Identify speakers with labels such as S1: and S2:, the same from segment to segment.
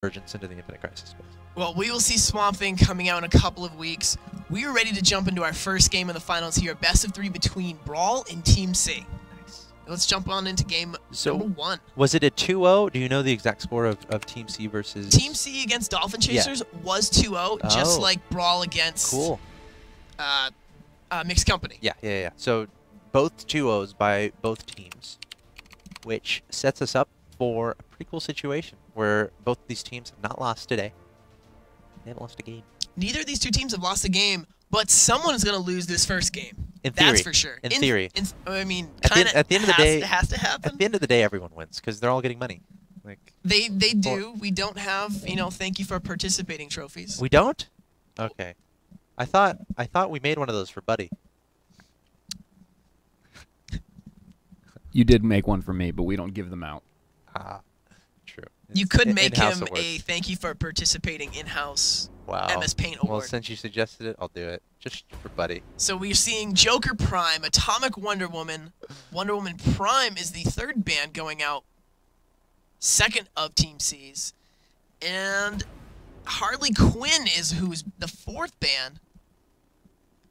S1: emergence into the Infinite Crisis space.
S2: Well, we will see Swamp Thing coming out in a couple of weeks. We are ready to jump into our first game of the finals here, best of 3 between BrawL and Team C.
S1: Nice.
S2: Let's jump on into game number 1.
S1: Was it a 2-0? Do you know the exact score of Team C versus...
S2: Team C against Dolphin Chasers was 2-0, just like BrawL against Mixed Company.
S1: Yeah. So both 2-0s by both teams, which sets us up for a pretty cool situation where both of these teams have not lost today. They haven't lost a game.
S2: Neither of these two teams have lost a game, but someone is going to lose this first game.
S1: In theory.
S2: That's for sure.
S1: In theory.
S2: I mean,
S1: at the end of the day,
S2: it has to happen.
S1: At the end of the day, everyone wins because they're all getting money. Like
S2: they do. We don't have, thank you for participating trophies.
S1: We don't? Okay. I thought we made one of those for Buddy.
S3: You did make one for me, but we don't give them out.
S1: True.
S2: You could make him a thank you for participating in-house MS Paint award.
S1: Well, since you suggested it, I'll do it. Just for Buddy.
S2: So we're seeing Joker Prime, Atomic Wonder Woman. Wonder Woman Prime is the 3rd band going out, 2nd of Team C's. And Harley Quinn is who's the 4th band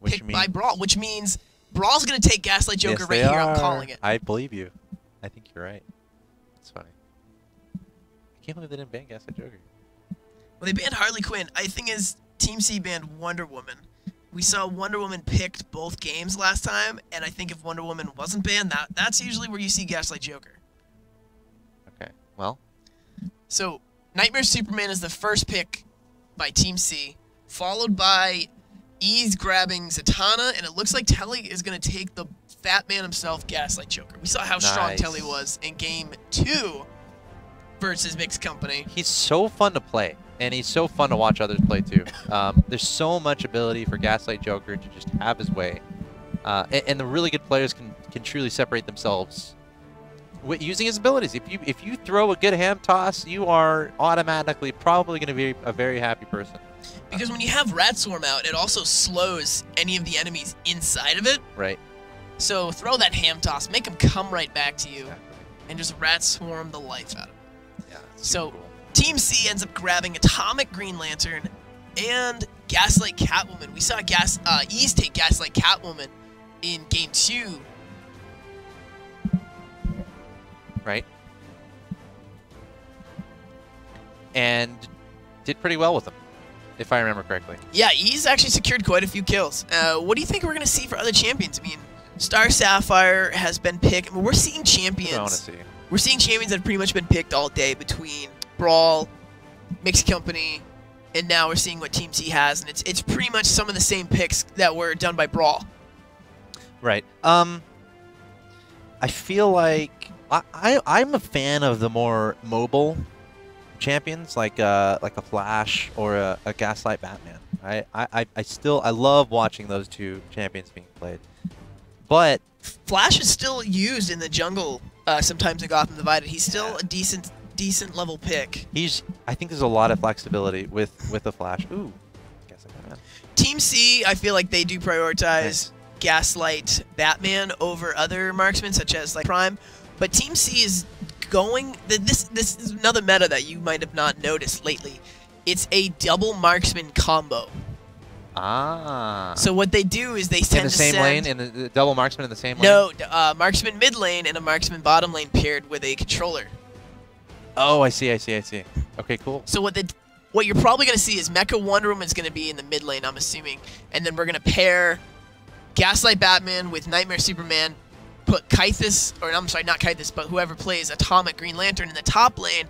S2: picked by BrawL, which means BrawL's going to take Gaslight Joker right here. I'm calling it.
S1: I believe you. I think you're right. That's funny. I can't believe they didn't ban Gaslight Joker.
S2: Well, they banned Harley Quinn. I think is Team C banned Wonder Woman. We saw Wonder Woman picked both games last time, and I think if Wonder Woman wasn't banned, that's usually where you see Gaslight Joker.
S1: Okay, well.
S2: So, Nightmare Superman is the first pick by Team C, followed by Ease grabbing Zatanna, and it looks like Telly is going to take the fat man himself, Gaslight Joker. We saw how strong Telly was in Game 2 versus Mixed Company.
S1: He's so fun to play, and he's so fun to watch others play too. There's so much ability for Gaslight Joker to just have his way, and the really good players can truly separate themselves with using his abilities. If you throw a good ham toss, you are automatically probably going to be a very happy person.
S2: Because when you have Rat Swarm out, it also slows any of the enemies inside of it.
S1: Right.
S2: So throw that ham toss, make them come right back to you, and just Rat Swarm the life out of them.
S1: Yeah.
S2: So
S1: cool.
S2: Team C ends up grabbing Atomic Green Lantern and Gaslight Catwoman. We saw Ease take Gaslight Catwoman in Game 2.
S1: Right. And did pretty well with them, if I remember correctly.
S2: Yeah, Ease actually secured quite a few kills. What do you think we're going to see for other champions? I mean, Star Sapphire has been picked. I mean, we're seeing champions.
S1: I want to see.
S2: We're seeing champions that have pretty much been picked all day between BrawL, Mixed Company, and now we're seeing what Team C has, and it's pretty much some of the same picks that were done by BrawL.
S1: Right. I feel like I'm a fan of the more mobile champions, like a Flash or a Gaslight Batman. I love watching those two champions being played. But
S2: Flash is still used in the jungle sometimes in Gotham Divided. He's still a decent level pick.
S1: I think there's a lot of flexibility with the Flash. Ooh, Gaslight Batman.
S2: Team C, I feel like they do prioritize Gaslight Batman over other marksmen such as like Prime, but Team C is going. This is another meta that you might have not noticed lately. It's a double marksman combo.
S1: Ah.
S2: So what they do is they tend to send...
S1: In the same lane? In the double marksman in the same lane?
S2: No, marksman mid lane and a marksman bottom lane paired with a controller.
S1: Oh, I see. Okay, cool.
S2: So what you're probably going to see is Mecha Wonder Woman is going to be in the mid lane, I'm assuming. And then we're going to pair Gaslight Batman with Nightmare Superman, put Kythus, or I'm sorry, not Kythus, but whoever plays Atomic Green Lantern in the top lane,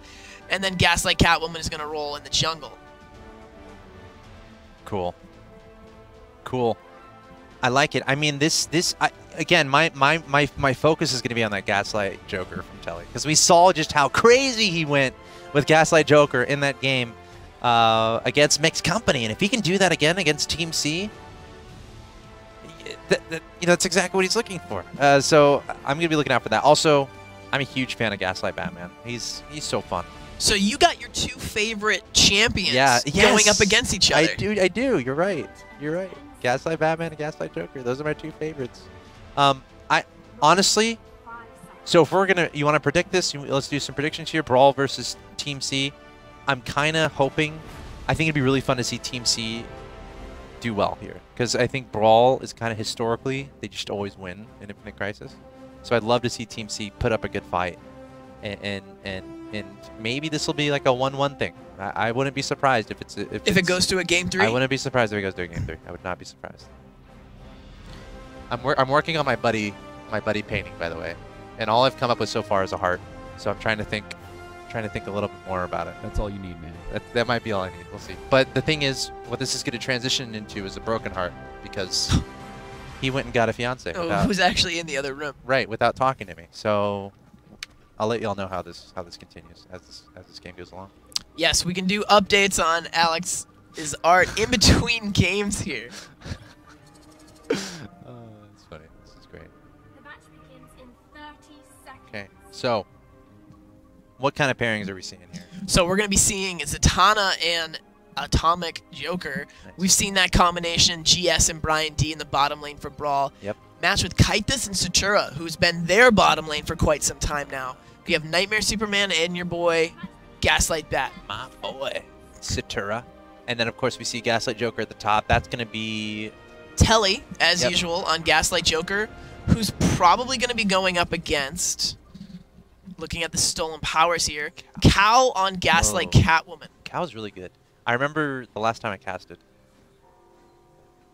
S2: and then Gaslight Catwoman is going to roll in the jungle.
S1: Cool. I like it. I mean, again, my focus is going to be on that Gaslight Joker from Telly, because we saw just how crazy he went with Gaslight Joker in that game against Mixed Company, and if he can do that again against Team C, that's exactly what he's looking for. So I'm going to be looking out for that. Also, I'm a huge fan of Gaslight Batman. He's so fun.
S2: So you got your 2 favorite champions going up against each other.
S1: I do. You're right. Gaslight Batman and Gaslight Joker. Those are my 2 favorites. I honestly, so if you want to predict this, let's do some predictions here. BrawL versus Team C. I'm kind of hoping. I think it'd be really fun to see Team C do well here, because I think BrawL is kind of historically they just always win in Infinite Crisis. So I'd love to see Team C put up a good fight, and maybe this will be like a 1-1 thing. I wouldn't be surprised if it
S2: goes to a game 3.
S1: I wouldn't be surprised if it goes to a game 3. I would not be surprised. I'm working on my buddy painting, by the way, and all I've come up with so far is a heart. So I'm trying to think a little bit more about it.
S3: That's all you need, man.
S1: That might be all I need. We'll see. But the thing is, what this is going to transition into is a broken heart, because he went and got a fiance.
S2: Who's actually in the other room?
S1: Right, without talking to me. So I'll let y'all know how this continues as this game goes along.
S2: Yes, we can do updates on Alex's art in between games here.
S1: That's funny. This is great.
S4: The match begins in 30 seconds.
S1: Okay, so what kind of pairings are we seeing here?
S2: So we're going to be seeing Zatanna and Atomic Joker.
S1: Nice.
S2: We've seen that combination, GS and Brian D in the bottom lane for BrawL.
S1: Yep.
S2: Match with Kaitis and Satura, who's been their bottom lane for quite some time now. We have Nightmare Superman and your boy, Gaslight Bat.
S1: My boy, Satura. And then, of course, we see Gaslight Joker at the top. That's going to be
S2: Telly, as usual, on Gaslight Joker, who's probably going to be going up against, looking at the stolen powers here, Cal on Gaslight Catwoman.
S1: Cal's really good. I remember the last time I casted.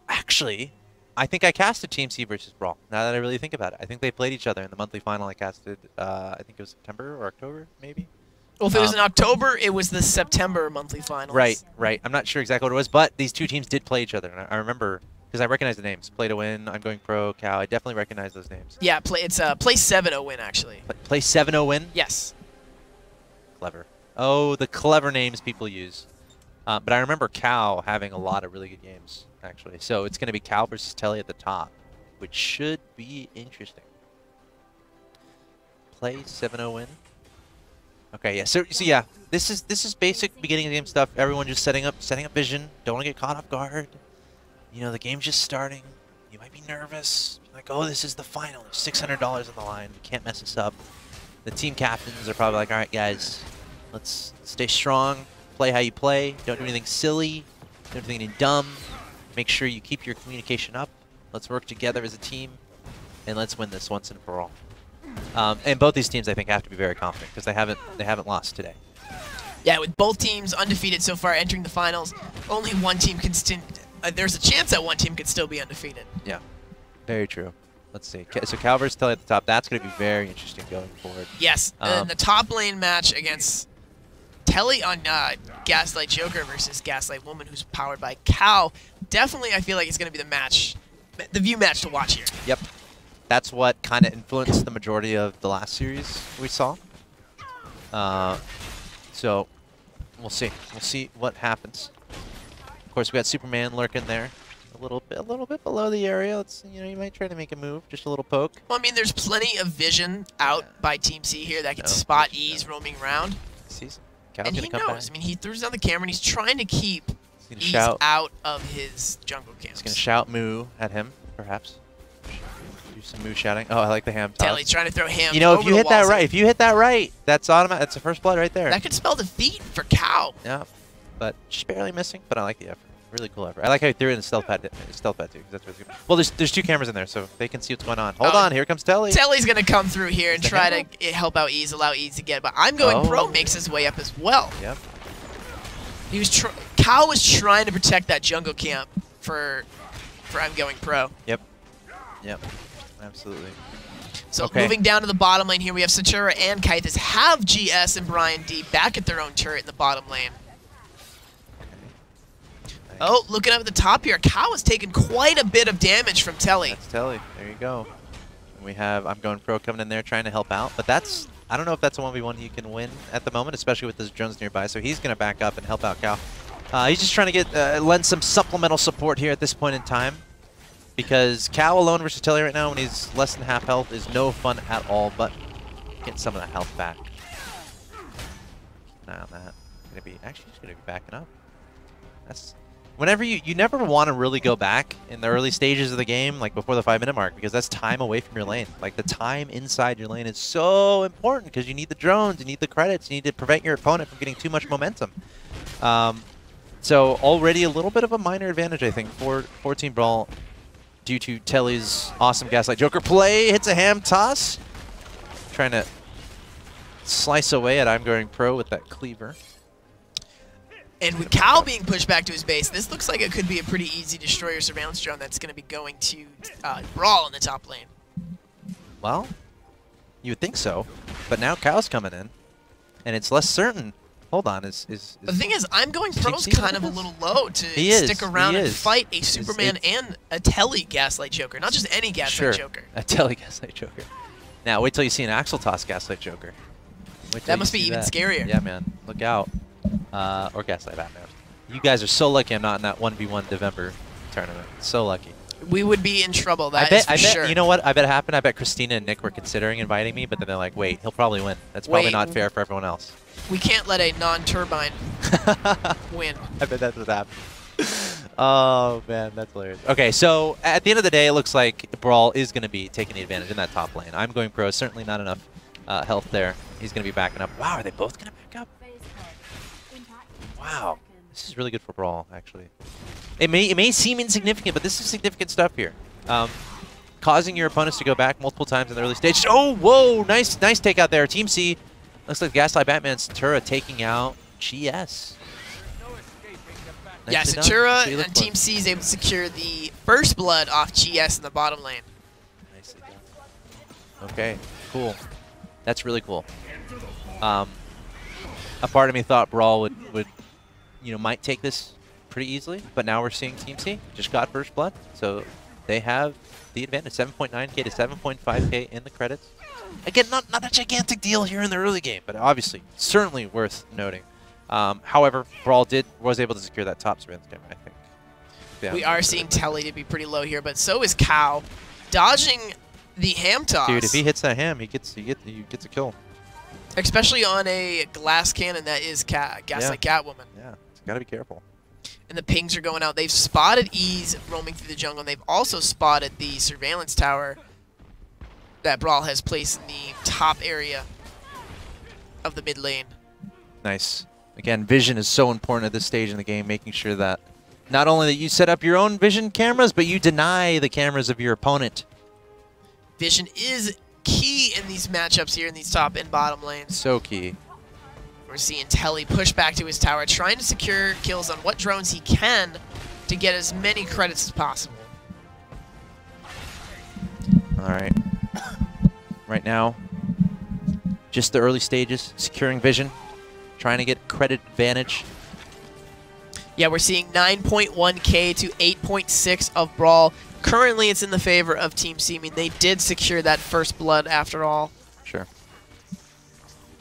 S1: Actually, I think I casted Team C versus BrawL. Now that I really think about it, I think they played each other in the monthly final. I casted, I think it was September or October, maybe.
S2: Well, if it was in October, it was the September monthly finals.
S1: Right. I'm not sure exactly what it was, but these two teams did play each other, and I remember because I recognize the names. Play to Win, I'm Going Pro, Cal. I definitely recognize those names.
S2: Yeah, it's play 7-0 win actually.
S1: Play 7-0 Win.
S2: Yes.
S1: Clever. Oh, the clever names people use. But I remember Cal having a lot of really good games, actually. So it's going to be Cal versus Telly at the top, which should be interesting. Play 7-0 Win. Okay, yeah. So yeah, this is basic beginning of the game stuff. Everyone just setting up vision. Don't want to get caught off guard. You know, the game's just starting. You might be nervous. Like, oh, this is the final. There's $600 on the line. We can't mess this up. The team captains are probably like, all right, guys, let's stay strong. Play how you play. Don't do anything silly. Don't do anything dumb. Make sure you keep your communication up. Let's work together as a team, and let's win this once and for all. And both these teams, I think, have to be very confident because they haven't lost today.
S2: Yeah, with both teams undefeated so far entering the finals, only one team can there's a chance that one team could still be undefeated.
S1: Yeah, very true. Let's see. So Cal versus Telly at the top. That's going to be very interesting going forward.
S2: Yes, and the top lane match against Telly on Gaslight Joker versus Gaslight Woman, who's powered by Cal. Definitely, I feel like it's going to be the view match to watch here.
S1: Yep. That's what kind of influenced the majority of the last series we saw. So we'll see. We'll see what happens. Of course, we got Superman lurking there, a little bit below the area. You might try to make a move, just a little poke.
S2: Well, I mean, there's plenty of vision out by Team C here that can spot Ease roaming around.
S1: Cal's
S2: and he knows.
S1: Back.
S2: I mean, he throws down the camera and he's trying to keep Ease out of his jungle camps.
S1: He's gonna shout moo at him, perhaps. Do some moo shouting. Oh, I like the ham toss.
S2: Telly's trying to throw him.
S1: You know, if you hit that right, that's automatic. That's the first blood right there.
S2: That could spell defeat for Cal.
S1: Yeah, but just barely missing. But I like the effort. Really cool effort. I like how he threw it in the stealth pad too. Because that's what's good. Well, there's two cameras in there, so they can see what's going on. Hold on, here comes Telly.
S2: Telly's gonna come through here and try to help out Ease, allow Ease to get. But I'm Going Pro makes his way up as well.
S1: Yep.
S2: He was Cal was trying to protect that jungle camp for I'm Going Pro.
S1: Yep. Absolutely.
S2: So moving down to the bottom lane here, we have Satura and Kaitis have GS and Brian D back at their own turret in the bottom lane.
S1: Nice.
S2: Oh, looking up at the top here, Cal has taken quite a bit of damage from Telly.
S1: That's Telly. There you go. And we have I'm Going Pro coming in there trying to help out, but I don't know if that's a 1v1 he can win at the moment, especially with those drones nearby. So he's going to back up and help out Cal. He's just trying to lend some supplemental support here at this point in time, because Cal alone versus Telly right now when he's less than half health is no fun at all, but getting some of that health back. Keep an eye on that. Actually, he's going to be backing up. whenever you never want to really go back in the early stages of the game, like before the 5-minute mark, because that's time away from your lane. Like the time inside your lane is so important because you need the drones, you need the credits, you need to prevent your opponent from getting too much momentum. So already a little bit of a minor advantage, I think, for Team BrawL due to Telly's awesome Gaslight Joker play. Hits a ham toss. Trying to slice away at I'm Going Pro with that cleaver.
S2: And with Cal being pushed back to his base, this looks like it could be a pretty easy destroyer surveillance drone that's going to be going to BrawL in the top lane.
S1: Well, you would think so, but now Cal's coming in, and it's less certain. Hold on, is
S2: the thing is, I'm Going Pro's
S1: TC
S2: kind of a little low to stick around and fight a Superman and a Telly Gaslight Joker, not just any Gaslight Joker.
S1: A Telly Gaslight Joker. Now wait till you see an Axel Toss Gaslight Joker.
S2: That must be even scarier.
S1: Yeah, man, look out. Or Gaslight Batman. You guys are so lucky I'm not in that 1v1 November tournament. So lucky.
S2: We would be in trouble.
S1: I bet, sure. You know what? I bet it happened. I bet Christina and Nick were considering inviting me, but then they're like, wait, he'll probably win. That's probably not fair for everyone else.
S2: We can't let a non-turbine win.
S1: I bet that's what happened. Oh, man, that's hilarious. Okay, so at the end of the day, it looks like BrawL is going to be taking the advantage in that top lane. I'm Going Pro. Certainly not enough health there. He's going to be backing up. Wow, are they both going to back up? Wow. This is really good for BrawL, actually. It may seem insignificant, but this is significant stuff here. Causing your opponents to go back multiple times in the early stage. Oh, whoa! Nice takeout there. Team C. Looks like Gaslight Batman Satura taking out GS.
S2: Yeah, Satura and Team C is able to secure the first blood off GS in the bottom lane.
S1: Nicely done. Okay, cool. That's really cool. A part of me thought BrawL would might take this pretty easily, but now we're seeing Team C just got first blood, so they have the advantage. 7.9k to 7.5k in the credits. Again, not a gigantic deal here in the early game, but obviously certainly worth noting. However, BrawL was able to secure that top surveillance camera, I think. Yeah,
S2: we are seeing Telly to be pretty low here, but so is Cow, dodging the ham toss.
S1: Dude, if he hits that ham, he gets a kill.
S2: Especially on a glass cannon that is Gaslight Catwoman.
S1: Yeah, gotta be careful.
S2: And the pings are going out. They've spotted Ease roaming through the jungle, and they've also spotted the surveillance tower that BrawL has placed in the top area of the mid lane.
S1: Nice. Again, vision is so important at this stage in the game, making sure that not only that you set up your own vision cameras, but you deny the cameras of your opponent.
S2: Vision is key in these matchups here in these top and bottom lanes.
S1: So key.
S2: We're seeing Telly push back to his tower, trying to secure kills on what drones he can to get as many credits as possible.
S1: All right. Right now, just the early stages, securing vision, trying to get credit advantage.
S2: Yeah, we're seeing 9.1k to 8.6 of BrawL. Currently, it's in the favor of Team C. I mean, they did secure that first blood after all.
S1: Sure.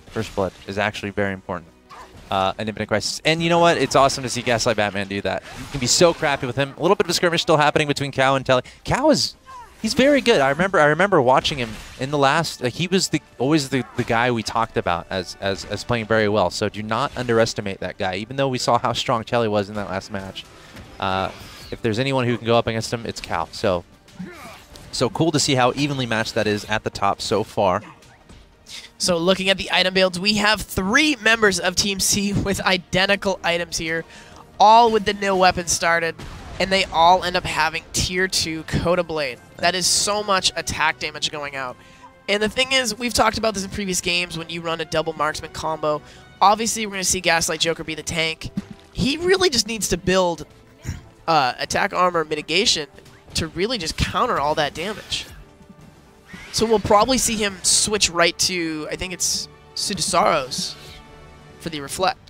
S1: First blood is actually very important. An Infinite Crisis. And you know what? It's awesome to see Gaslight Batman do that. You can be so crafty with him. A little bit of a skirmish still happening between Cow and Telly. Cow he's very good. I remember watching him in the last. Like, he was always the guy we talked about as playing very well. So do not underestimate that guy. Even though we saw how strong Telly was in that last match, if there's anyone who can go up against him, it's Cow. So cool to see how evenly matched that is at the top so far.
S2: So looking at the item builds, we have 3 members of Team C with identical items here, all with the nil weapon started, and they all end up having tier 2 Coda Blade. That is so much attack damage going out. And the thing is, we've talked about this in previous games when you run a double marksman combo. Obviously, we're going to see Gaslight Joker be the tank. He really just needs to build attack armor mitigation to really just counter all that damage. So we'll probably see him switch right to, I think it's Sudasaros for the Reflect.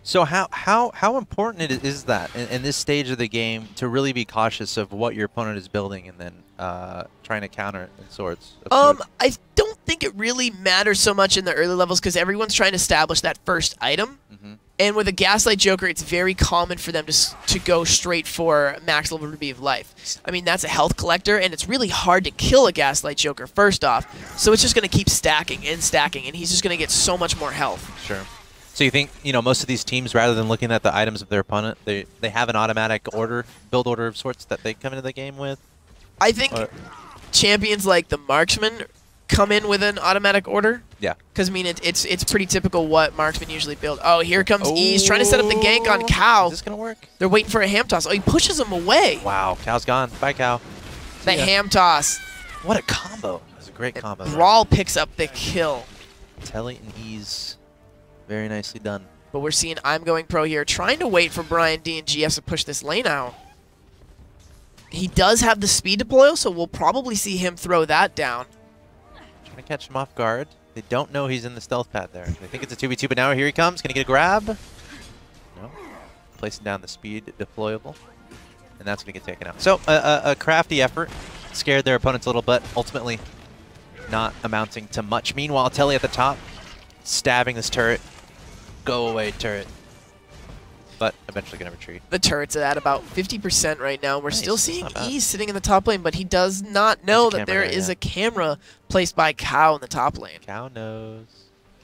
S1: So how important is that in this stage of the game to really be cautious of what your opponent is building and then trying to counter it in sorts?
S2: I don't think it really matters so much in the early levels because everyone's trying to establish that first item.
S1: Mm-hmm.
S2: And with a Gaslight Joker, it's very common for them to go straight for max level Ruby of Life. I mean, that's a health collector, and it's really hard to kill a Gaslight Joker first off. So it's just going to keep stacking, and he's just going to get so much more health.
S1: Sure. So you think, most of these teams, rather than looking at the items of their opponent, they have an automatic build order of sorts that they come into the game with?
S2: I think champions like the Marksman come in with an automatic order.
S1: Yeah.
S2: Because, I mean, it's pretty typical what Marksman usually build. Oh, here comes Ease trying to set up the gank on Cow.
S1: Is this going to work?
S2: They're waiting for a ham toss. Oh, he pushes him away.
S1: Wow, Cow's gone. Bye, Cow.
S2: The ham toss.
S1: What a combo. It was a great combo.
S2: BrawL picks up the kill.
S1: Telly and Ease. Very nicely done.
S2: But we're seeing I'm Going Pro here, trying to wait for Brian D and GS to push this lane out. He does have the speed deploy, so we'll probably see him throw that down.
S1: Trying to catch him off guard. They don't know he's in the stealth pad there. They think it's a 2v2, but now here he comes. Gonna get a grab. No. Placing down the speed deployable. And that's gonna get taken out. So a crafty effort. Scared their opponents a little bit. Ultimately not amounting to much. Meanwhile, Telly at the top, stabbing this turret. Go away, turret. But eventually going to retreat.
S2: The turret's at about 50% right now. We're
S1: Nice.
S2: still seeing
S1: Not bad.
S2: E sitting in the top lane, but he does not know that there is a camera placed by Cow in the top lane.
S1: Cow knows.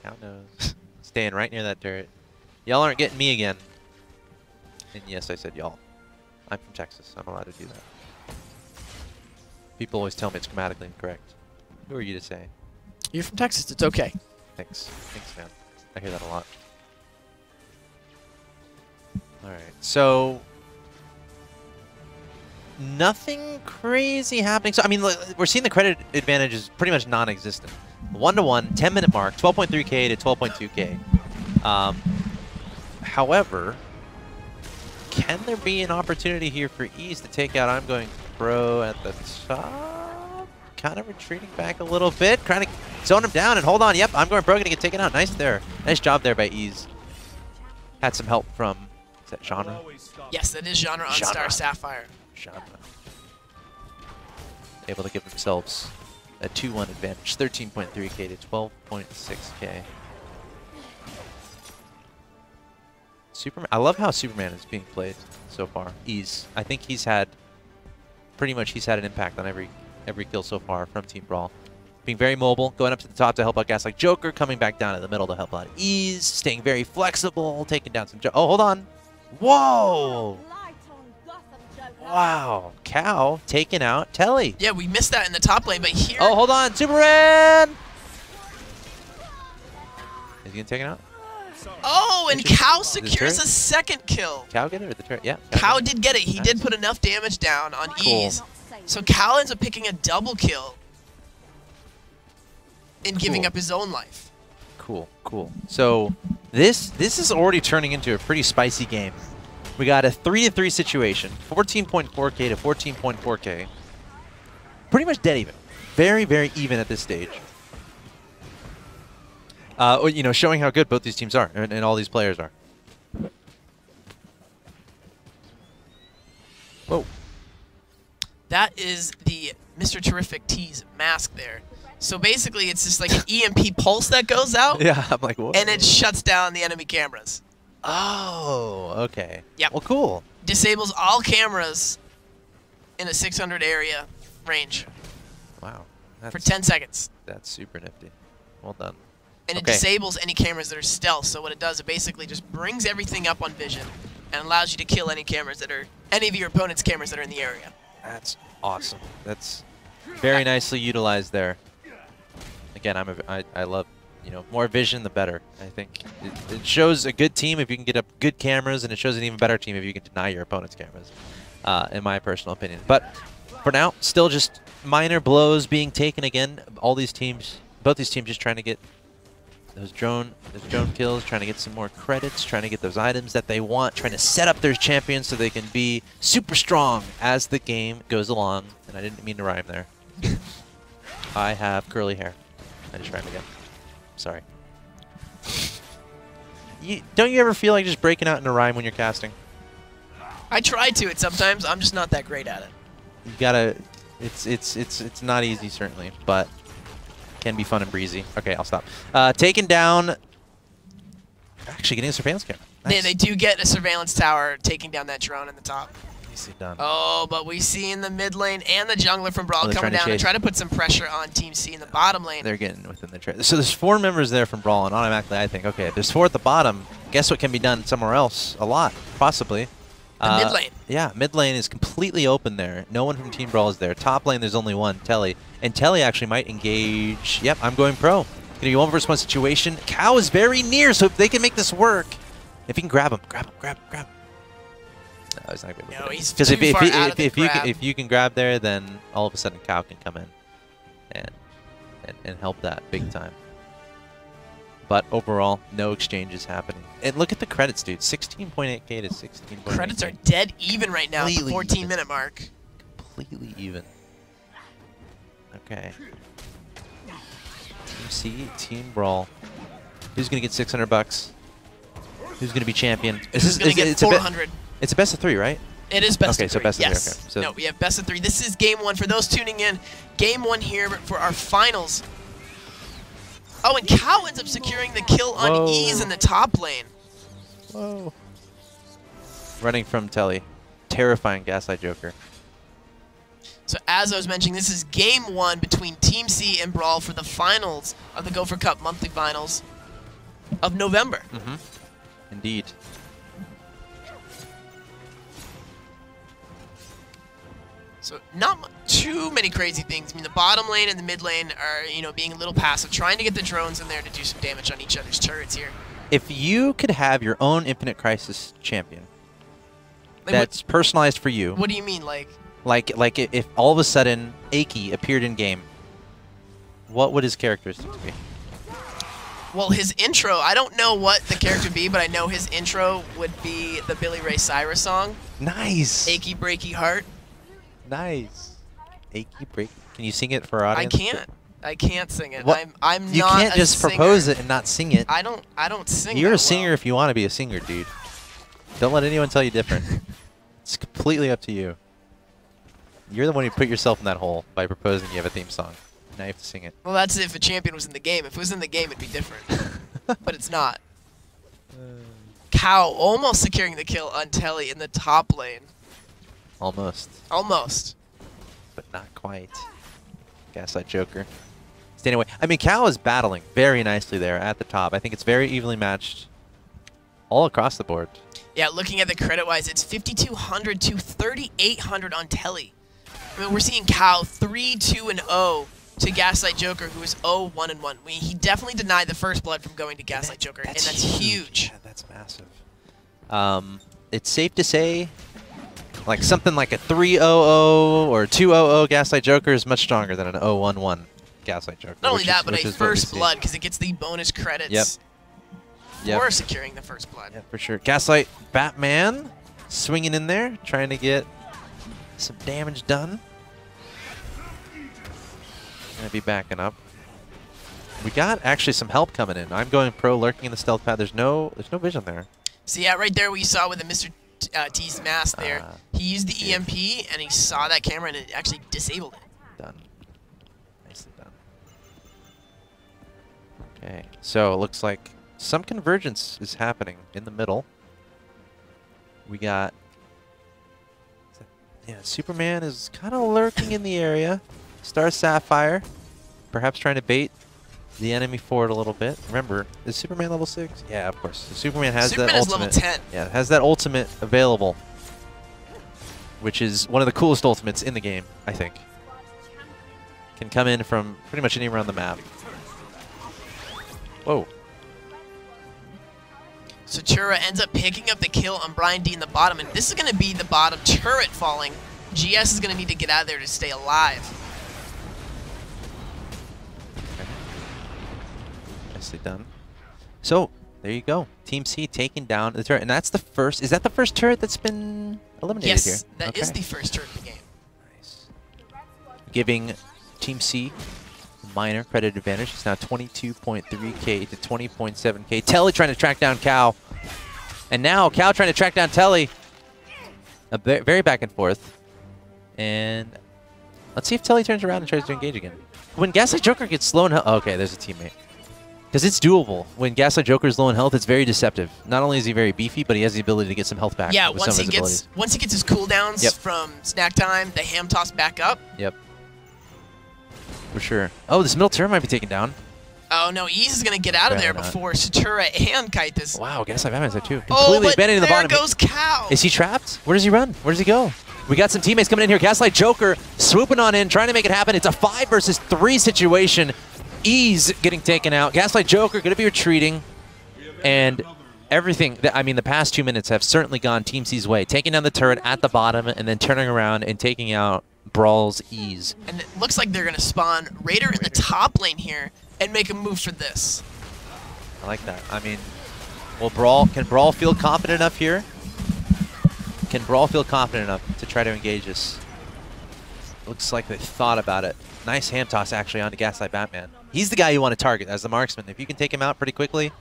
S1: Cow knows. Staying right near that turret. Y'all aren't getting me again. And yes, I said y'all. I'm from Texas. I'm allowed to do that. People always tell me it's grammatically incorrect. Who are you to say?
S2: You're from Texas. It's okay.
S1: Thanks. Thanks, man. I hear that a lot. Alright, so nothing crazy happening. So, I mean, we're seeing the credit advantage is pretty much non-existent. 1-to-1, 10-minute mark, 12.3k to 12.2k. However, can there be an opportunity here for Ease to take out I'm Going Pro at the top? Kind of retreating back a little bit, trying to zone him down and hold on. Yep, I'm Going Pro, gonna get taken out. Nice there. Nice job there by Ease. Had some help from, is that Genre?
S2: Yes, that is Genre on
S1: Genre.
S2: Star Sapphire.
S1: Genre. Able to give themselves a 2-1 advantage. 13.3k to 12.6k. Superman. I love how Superman is being played so far. Ease. I think he's had pretty much an impact on every kill so far from Team BrawL. Being very mobile, going up to the top to help out guys like Joker, coming back down in the middle to help out Ease, staying very flexible, taking down some oh, hold on. Whoa! Wow. Cow taking out Telly.
S2: Yeah, we missed that in the top lane, but here...
S1: Oh, hold on. Superman! Is he getting taken out?
S2: Oh, and Cow
S1: The
S2: secures
S1: turret?
S2: a second kill.
S1: Cow get it or the turret? Yeah.
S2: Cow did get it. He
S1: Nice.
S2: did put enough damage down on
S1: Cool.
S2: Ease. So Cow ends up picking a double kill and giving
S1: Cool.
S2: up his own life.
S1: Cool, cool. So this is already turning into a pretty spicy game. We got a 3-to-3 situation, 14.4k to 14.4k. Pretty much dead even. Very, very even at this stage. Showing how good both these teams are and all these players are. Whoa.
S2: That is the Mr. Terrific T's mask there. So basically, it's just like an EMP pulse that goes out,
S1: Yeah, I'm like, what?
S2: and it shuts down the enemy cameras.
S1: Oh, okay.
S2: Yep.
S1: Well, cool.
S2: Disables all cameras in a 600 area range
S1: Wow.
S2: for 10 seconds.
S1: That's super nifty. Well done.
S2: And it
S1: Okay.
S2: disables any cameras that are stealth. So what it does, it basically just brings everything up on vision and allows you to kill any of your opponent's cameras that are in the area.
S1: That's awesome. That's very nicely utilized there. Again, I love, more vision the better. I think it shows a good team if you can get up good cameras, and it shows an even better team if you can deny your opponent's cameras, in my personal opinion. But for now, still just minor blows being taken again. Both these teams just trying to get those drone kills, trying to get some more credits, trying to get those items that they want, trying to set up their champions so they can be super strong as the game goes along. And I didn't mean to rhyme there. I have curly hair. I just rhymed again. Sorry. Don't you ever feel like just breaking out in a rhyme when you're casting?
S2: I try to it sometimes. I'm just not that great at it.
S1: You gotta. It's not easy certainly, but can be fun and breezy. Okay, I'll stop. Taken down. Actually, getting a surveillance camera. Nice.
S2: They do get a surveillance tower taking down that drone in the top.
S1: Nicely done.
S2: Oh, but we see in the mid lane and the jungler from BrawL
S1: they're
S2: coming
S1: trying to
S2: down and
S1: chase.
S2: try to put some pressure on Team C in the bottom lane.
S1: They're getting within the trade. So there's 4 members there from BrawL, and automatically I think, okay, there's 4 at the bottom. Guess what can be done somewhere else? A lot, possibly.
S2: The mid lane.
S1: Yeah, mid lane is completely open there. No one from Team BrawL is there. Top lane, there's only one, Telly. And Telly actually might engage. Yep, I'm going pro. Gonna be 1 versus 1 situation. Cow is very near, so if they can make this work, if he can grab him, grab him. No, he's not going to be able
S2: No,
S1: to.
S2: he's
S1: Because
S2: too far out of the
S1: if you can grab there, then all of a sudden Cow can come in and help that big time. But overall, no exchanges happening. And look at the credits, dude. 16.8k to 16.8k.
S2: Credits are dead even right now at the
S1: Completely
S2: 14-minute mark.
S1: Completely even. Okay. Team C, Team BrawL. Who's gonna get 600 bucks? Who's gonna be champion?
S2: Who's gonna get 400?
S1: It's a best of 3, right?
S2: It is best
S1: Okay,
S2: of
S1: so
S2: 3.
S1: best of 3,
S2: yes.
S1: okay. So
S2: no, we have best of 3. This is game 1 for those tuning in. Game 1 here for our finals. Oh, and Cow ends up securing the kill on
S1: Whoa.
S2: ease in the top lane.
S1: Whoa. Running from Telly. Terrifying Gaslight Joker.
S2: So as I was mentioning, this is game 1 between Team C and BrawL for the finals of the Go4 Cup monthly finals of November.
S1: Mm-hmm. Indeed.
S2: So not too many crazy things. I mean, the bottom lane and the mid lane are, you know, being a little passive, trying to get the drones in there to do some damage on each other's turrets here.
S1: If you could have your own Infinite Crisis champion
S2: Like,
S1: that's personalized for you,
S2: what do you mean, like?
S1: like if all of a sudden Aki appeared in game, what would his characteristics be?
S2: Well, his intro, I don't know what the character would be, but I know his intro would be the Billy Ray Cyrus song,
S1: Nice.
S2: Achy Breaky Heart.
S1: Nice. Achy break. Can you sing it for our audience?
S2: I can't sing it.
S1: What?
S2: I'm
S1: You
S2: not
S1: can't
S2: a
S1: just
S2: singer.
S1: propose it and not sing it.
S2: I don't sing.
S1: You're
S2: that
S1: a singer
S2: well.
S1: if you want to be a singer, dude. Don't let anyone tell you different. It's completely up to you. You're the one who put yourself in that hole by proposing you have a theme song. Now you have to sing it.
S2: Well, that's if a champion was in the game. If it was in the game, it'd be different. But it's not. Cow almost securing the kill on Telly in the top lane.
S1: Almost.
S2: Almost.
S1: But not quite. Gaslight Joker. Staying away. I mean, Cow is battling very nicely there at the top. I think it's very evenly matched all across the board.
S2: Yeah, looking at the credit-wise, it's 5,200 to 3,800 on Telly. I mean, we're seeing Cow 3-2-0 to Gaslight Joker, who is 0-1-1. I mean, he definitely denied the first blood from going to Gaslight Joker, and that's huge.
S1: Yeah, that's massive. It's safe to say, like something like a 3-0-0 or 2-0-0 Gaslight Joker is much stronger than an 0-1-1 Gaslight Joker.
S2: Not only that, but
S1: which
S2: a
S1: is what we
S2: first
S1: see.
S2: blood, because it gets the bonus credits
S1: Yep.
S2: for securing the first blood.
S1: Yeah, for sure. Gaslight Batman swinging in there, trying to get some damage done. Gonna be backing up. We got actually some help coming in. I'm going pro, lurking in the stealth path. There's no vision there.
S2: So yeah, right there what you saw with the Mr. T's mask there. He used the
S1: yeah.
S2: EMP, and he saw that camera, and it actually disabled it.
S1: Done. Nicely done. Okay, so it looks like some convergence is happening in the middle. We got... Yeah, Superman is kind of lurking in the area. Star Sapphire, perhaps trying to bait the enemy forward a little bit. Remember, is Superman level 6? Yeah, of course. So Superman has
S2: Superman
S1: that
S2: is
S1: ultimate.
S2: level 10.
S1: Yeah, has that ultimate available, which is one of the coolest ultimates in the game, I think. Can come in from pretty much anywhere on the map. Whoa.
S2: So Chura ends up picking up the kill on Brian D in the bottom, and this is going to be the bottom turret falling. GS is going to need to get out of there to stay alive.
S1: Okay. Nicely done. So, there you go. Team C taking down the turret. And that's the first... Is that the first turret that's been eliminated here?
S2: Yes, that is the first turret in the game.
S1: Nice. Giving Team C minor credit advantage. It's now 22.3k to 20.7k. Telly trying to track down Cow. And now Cow trying to track down Telly. Very back and forth. And let's see if Telly turns around and tries to engage again. When Gaslight Joker gets slow and... Okay, there's a teammate. Because it's doable. When Gaslight Joker is low in health, it's very deceptive. Not only is he very beefy, but he has the ability to get some health back.
S2: Yeah,
S1: with
S2: once
S1: some
S2: he
S1: of his
S2: gets his cooldowns
S1: Yep.
S2: from snack time, the ham toss back up.
S1: Yep. For sure. Oh, this middle turret might be taken down.
S2: Oh no, Ease is gonna get out of
S1: Fair
S2: there
S1: enough.
S2: before Satura and Kaitis.
S1: Wow, Gaslight Batman's there too.
S2: Oh,
S1: Completely
S2: but
S1: abandoning the
S2: there
S1: bottom.
S2: goes Cal.
S1: Is he trapped? Where does he run? Where does he go? We got some teammates coming in here. Gaslight Joker swooping on in, trying to make it happen. It's a 5 versus 3 situation. Ease getting taken out. Gaslight Joker going to be retreating. And everything, I mean, the past 2 minutes have certainly gone Team C's way. Taking down the turret at the bottom and then turning around and taking out BrawL's Ease.
S2: And it looks like they're going to spawn Raider in the top lane here and make a move for this.
S1: I like that. I mean, can BrawL feel confident enough here? Can BrawL feel confident enough to try to engage this? Looks like they thought about it. Nice ham toss actually onto Gaslight Batman. He's the guy you want to target as the marksman. If you can take him out pretty quickly,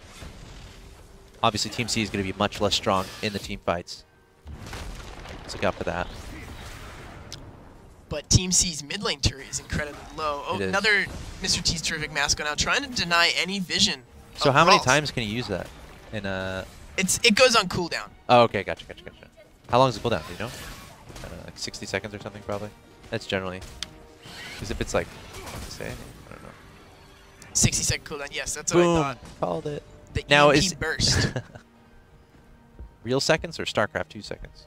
S1: obviously Team C is going to be much less strong in the team fights. Let's look out for that.
S2: But Team C's mid lane turret is incredibly low. Oh, another Mr. T's terrific mask going out, trying to deny any vision.
S1: So how many times can you use that? In
S2: it goes on cooldown.
S1: Oh, okay, gotcha. How long is the cooldown? Do you know? Like 60 seconds or something, probably. That's generally. Because if it's like, say, I don't know.
S2: 60-second cooldown. Yes, that's
S1: Boom.
S2: what I thought.
S1: Called it.
S2: The
S1: now
S2: EMP
S1: is
S2: burst.
S1: real seconds or StarCraft 2 seconds?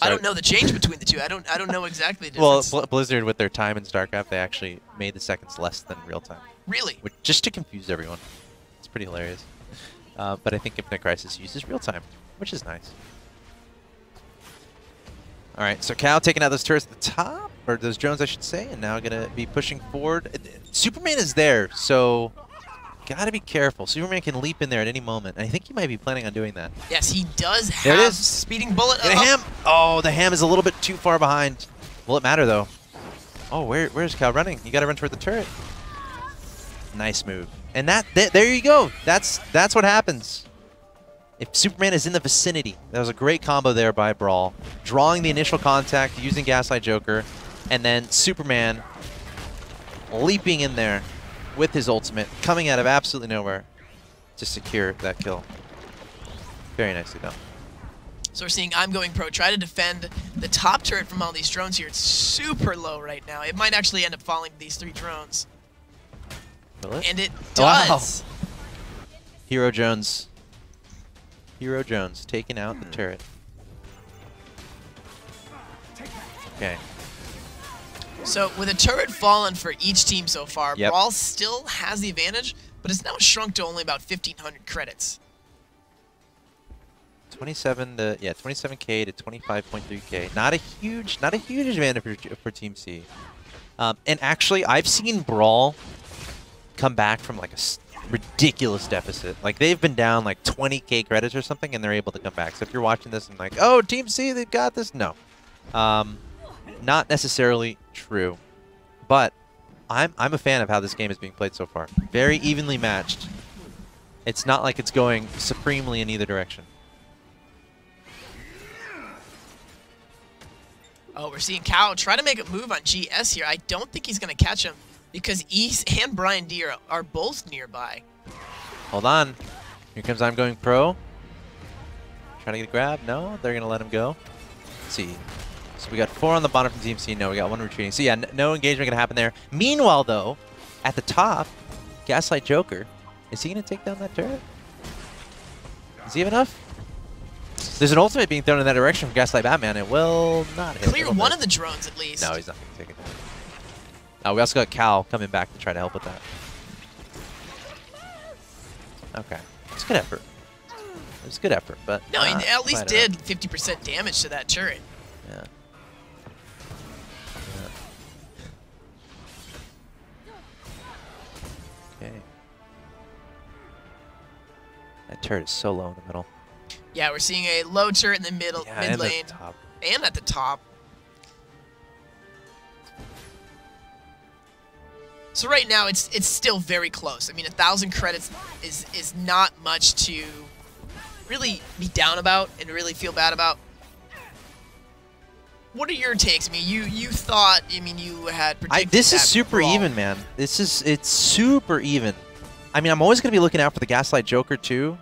S2: I don't know the change between the two. I don't know exactly the difference.
S1: Well, Blizzard with their time in StarCraft, they actually made the seconds less than real time.
S2: Really?
S1: Just to confuse everyone. It's pretty hilarious. But I think Infinite Crisis uses real time, which is nice. All right, so Cal taking out those turrets at the top, or those drones, I should say, and now gonna be pushing forward. Superman is there, so gotta be careful. Superman can leap in there at any moment, and I think he might be planning on doing that.
S2: Yes, he does
S1: There it
S2: have
S1: is.
S2: speeding bullet.
S1: Get a ham. Oh, the ham is a little bit too far behind. Will it matter though? Oh, where's Cal running? You gotta run toward the turret. Nice move. And there you go. That's what happens. If Superman is in the vicinity, that was a great combo there by BrawL. Drawing the initial contact, using Gaslight Joker, and then Superman leaping in there with his ultimate, coming out of absolutely nowhere to secure that kill. Very nicely done.
S2: So we're seeing I'm Going Pro try to defend the top turret from all these drones here. It's super low right now. It might actually end up falling to these 3 drones.
S1: Will it?
S2: And it
S1: Wow.
S2: does.
S1: Hero Jones taking out the turret. Okay.
S2: So with a turret fallen for each team so far,
S1: Yep.
S2: BrawL still has the advantage, but it's now shrunk to only about 1,500 credits.
S1: 27K to 25.3K. Not a huge advantage for Team C. And actually, I've seen BrawL come back from like a ridiculous deficit. Like they've been down like 20K credits or something, and they're able to come back. So if you're watching this and like, oh, Team C, they've got this. No, not necessarily true. But I'm a fan of how this game is being played so far. Very evenly matched. It's not like it's going supremely in either direction.
S2: Oh, we're seeing Cow try to make a move on GS here. I don't think he's going to catch him because East and Brian D are both nearby.
S1: Hold on. Here comes I'm Going Pro. Trying to get a grab. No, they're going to let him go. Let's see. So we got 4 on the bottom from Team C. No, we got 1 retreating. So yeah, no engagement going to happen there. Meanwhile, though, at the top, Gaslight Joker. Is he going to take down that turret? Does he have enough? There's an ultimate being thrown in that direction from Gaslight Batman. It will not hit.
S2: Clear one of the drones at least.
S1: No, he's not going to take it down. We also got Cal coming back to try to help with that. Okay. It's a good effort. It's a good effort, but...
S2: No, he at least did 50% damage to that turret.
S1: Yeah. Okay. That turret is so low in the middle.
S2: Yeah, we're seeing a low turret in the mid
S1: And
S2: lane.
S1: the top.
S2: And at the top. So right now it's still very close. I mean, 1,000 credits is not much to really be down about and really feel bad about. what are your takes? I mean, you thought, I mean, you had predicted
S1: This is
S2: that
S1: super
S2: BrawL.
S1: even, man. It's super even. I mean, I'm always going to be looking out for the Gaslight Joker, too,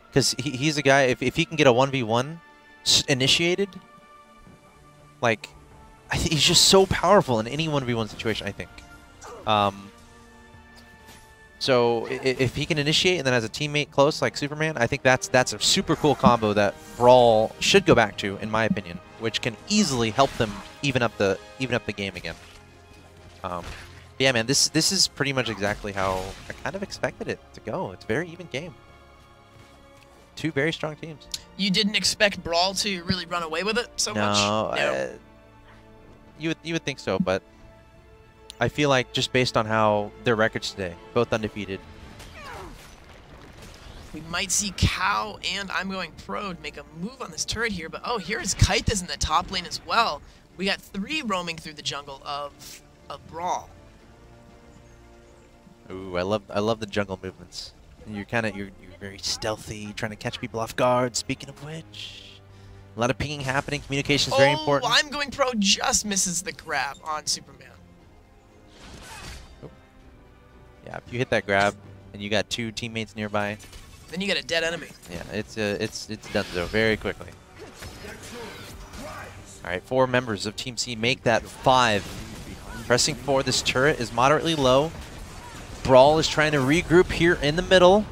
S1: because he's a guy, if he can get a 1v1 initiated, like, I think he's just so powerful in any 1v1 situation, I think. So if he can initiate and then has a teammate close like Superman, I think that's a super cool combo that BrawL should go back to, in my opinion, which can easily help them even up the game again. Yeah, man, this is pretty much exactly how I kind of expected it to go. It's a very even game. Two very strong teams.
S2: You didn't expect BrawL to really run away with it so much?
S1: No, you would think so, but I feel like just based on how their records today, both undefeated.
S2: We might see Cow and I'm Going Pro make a move on this turret here, but oh, here is Kythus in the top lane as well. We got 3 roaming through the jungle of BrawL.
S1: Ooh, I love the jungle movements. And you're very stealthy, trying to catch people off guard. Speaking of which, a lot of pinging happening. Communication is very important.
S2: I'm Going Pro just misses the grab on Superman.
S1: Yeah, if you hit that grab and you got 2 teammates nearby,
S2: then you got a dead enemy.
S1: Yeah, it's done so very quickly. All right, 4 members of Team C make that 5. Pressing for this turret is moderately low. BrawL is trying to regroup here in the middle.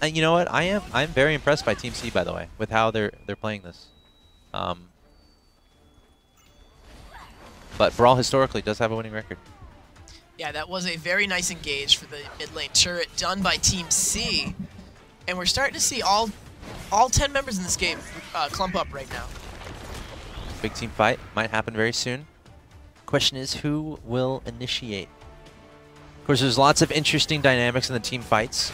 S1: You know what? I'm very impressed by Team C, by the way, with how they're playing this. But BrawL historically does have a winning record.
S2: Yeah, that was a very nice engage for the mid lane turret done by Team C. And we're starting to see all 10 members in this game clump up right now.
S1: Big team fight might happen very soon. Question is, who will initiate? Of course, there's lots of interesting dynamics in the team fights.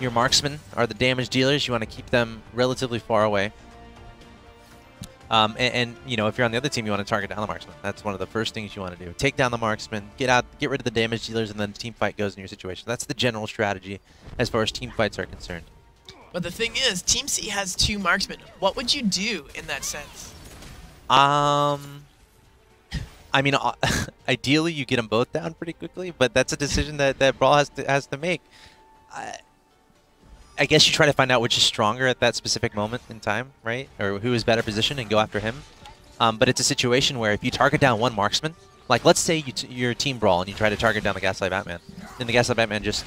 S1: Your marksmen are the damage dealers. You want to keep them relatively far away. And you know, if you're on the other team, you want to target down the marksman. That's one of the first things you want to do. Take down the marksman, get rid of the damage dealers, and then the team fight goes in your situation. That's the general strategy as far as team fights are concerned.
S2: But the thing is, Team C has 2 marksmen. What would you do in that sense?
S1: I mean, ideally you get them both down pretty quickly, but that's a decision that BrawL has to make. I guess you try to find out which is stronger at that specific moment in time, right? Or who is better positioned and go after him. But it's a situation where if you target down one marksman, like let's say you're Team BrawL and you try to target down the Gaslight Batman, then the Gaslight Batman just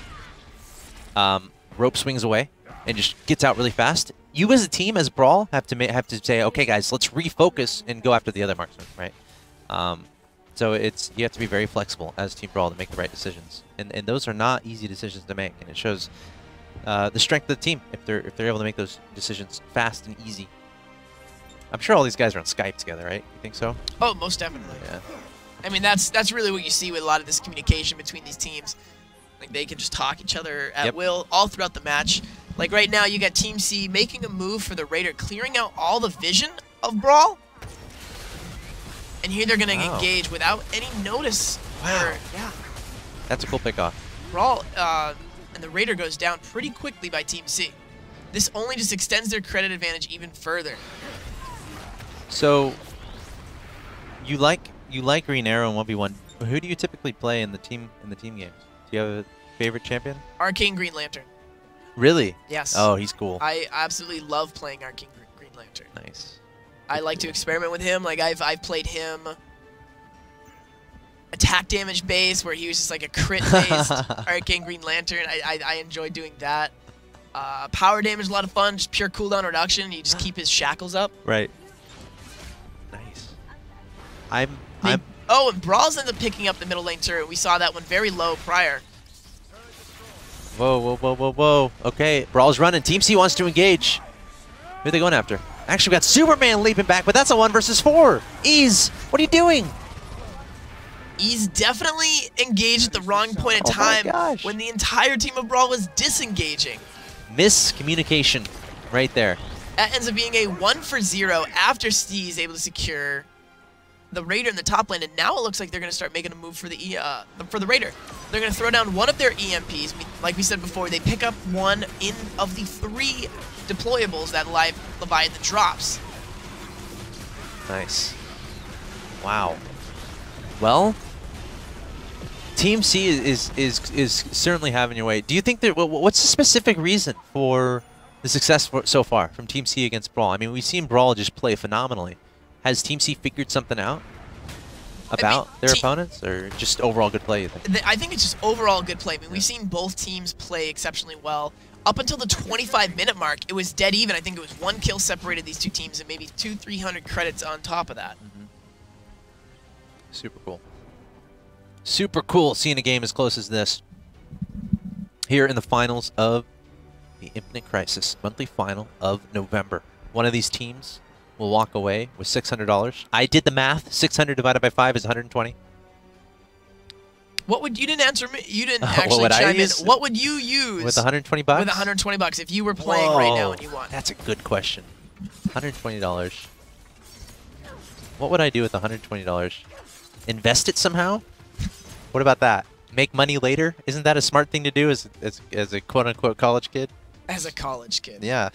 S1: rope swings away and just gets out really fast. You as a team, as BrawL, have to say, okay guys, let's refocus and go after the other marksman, right? So you have to be very flexible as Team BrawL to make the right decisions, and those are not easy decisions to make, and it shows the strength of the team if they're able to make those decisions fast and easy. I'm sure all these guys are on Skype together, right? You think so?
S2: Oh, most definitely.
S1: Yeah.
S2: I mean, that's really what you see with a lot of this communication between these teams. Like, they can just talk each other at will all throughout the match. Like, right now, you got Team C making a move for the Raider, clearing out all the vision of BrawL. And here they're going to engage without any notice.
S1: Wow.
S2: Yeah.
S1: That's a cool pickoff.
S2: BrawL and the Raider goes down pretty quickly by Team C. This only just extends their credit advantage even further.
S1: So, you like Green Arrow in 1v1. Who do you typically play in the team games? Do you have a favorite champion?
S2: Arcane Green Lantern.
S1: Really?
S2: Yes.
S1: Oh, he's cool.
S2: I absolutely love playing Arcane Green Lantern.
S1: Nice.
S2: I like to experiment with him. Like, I've played him attack damage base, where he was just like a crit based Arcane Green Lantern. I enjoy doing that. Power damage, a lot of fun. Just pure cooldown reduction. You just keep his shackles up.
S1: Right. Nice.
S2: Oh, and BrawL's ended up picking up the middle lane turret. We saw that one very low prior.
S1: Whoa, whoa, whoa, whoa, whoa. Okay, BrawL's running. Team C wants to engage. Who are they going after? Actually, we got Superman leaping back, but that's a 1 versus 4. Ease, what are you doing?
S2: He's definitely engaged at the wrong point in time when the entire team of BrawL was disengaging.
S1: Miscommunication right there.
S2: That ends up being a 1 for 0 after Steve is able to secure the Raider in the top lane, and now it looks like they're going to start making a move for the Raider. They're going to throw down one of their EMPs. Like we said before, they pick up one of the 3 deployables that Leviathan drops.
S1: Nice. Wow. Well, Team C is certainly having your way. Do you think that what's the specific reason for the success so far from Team C against BrawL? I mean, we've seen BrawL just play phenomenally. Has Team C figured something out about their opponents, or just overall good play, you think?
S2: I think it's just overall good play. I mean, we've seen both teams play exceptionally well. Up until the 25-minute mark, it was dead even. I think it was 1 kill separated these two teams, and maybe 200-300 credits on top of that.
S1: Super cool. Super cool seeing a game as close as this here in the finals of the Infinite Crisis monthly final of November. One of these teams will walk away with $600. I did the math. 600 divided by 5 is 120.
S2: What would you didn't answer me? You didn't actually
S1: what
S2: chime in.
S1: use?
S2: What would you use
S1: With 120 bucks?
S2: With 120 bucks if you were playing right now and you won?
S1: That's a good question. $120. What would I do with $120? Invest it somehow? What about that? Make money later? Isn't that a smart thing to do as a quote-unquote college kid?
S2: As a college kid.
S1: Yeah.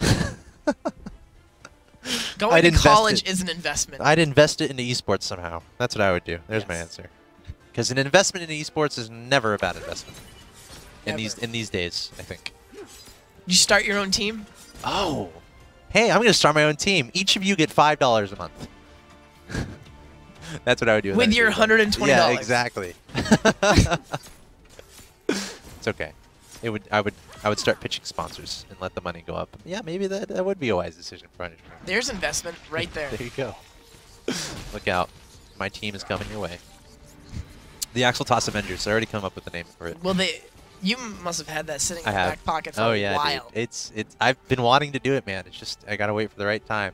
S2: Going to college is an investment.
S1: I'd invest it into esports somehow. That's what I would do. There's my answer. Because an investment in esports is never a bad investment. In these days, I think.
S2: You start your own team?
S1: Oh. Hey, I'm going to start my own team. Each of you get $5 a month. That's what I would do.
S2: With your $120.
S1: Yeah, exactly. It's okay. I would start pitching sponsors and let the money go up. Yeah, maybe that would be a wise decision for Punishment.
S2: There's investment right there.
S1: There you go. Look out. My team is coming your way. The Axel Toss Avengers. I already come up with a name for it.
S2: Well, you must have had that sitting in your back pocket for a while.
S1: Dude. I've been wanting to do it, man. It's just I gotta wait for the right time.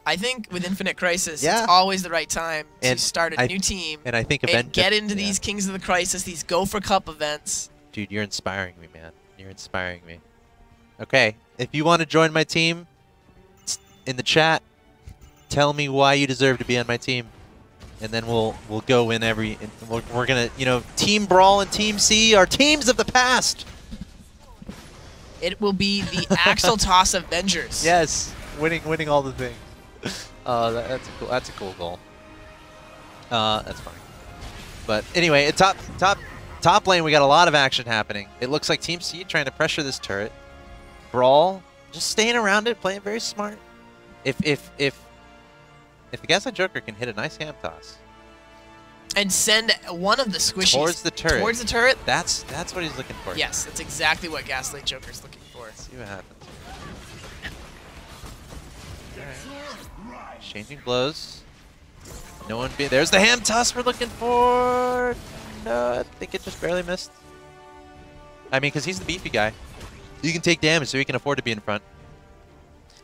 S2: I think with Infinite Crisis, it's always the right time to start a new team
S1: and I think
S2: get into these Kings of the Crisis, these Go4 Cup events.
S1: Dude, you're inspiring me, man. You're inspiring me. Okay, if you want to join my team, in the chat, tell me why you deserve to be on my team, and then we'll go in every. We're gonna, Team BrawL and Team C are teams of the past.
S2: It will be the Axel Toss Avengers.
S1: Yes, winning all the things. That's a cool goal. That's funny. But anyway, top lane, we got a lot of action happening. It looks like Team C trying to pressure this turret. BrawL just staying around it, playing very smart. If the Gaslight Joker can hit a nice ham toss
S2: and send one of the squishies
S1: towards the turret, that's what he's looking for.
S2: Yes, that's exactly what Gaslight Joker's looking for.
S1: Let's see what happens. Changing blows. No one be there's the ham toss we're looking for. No, I think it just barely missed. I mean, because he's the beefy guy. You can take damage, so he can afford to be in front.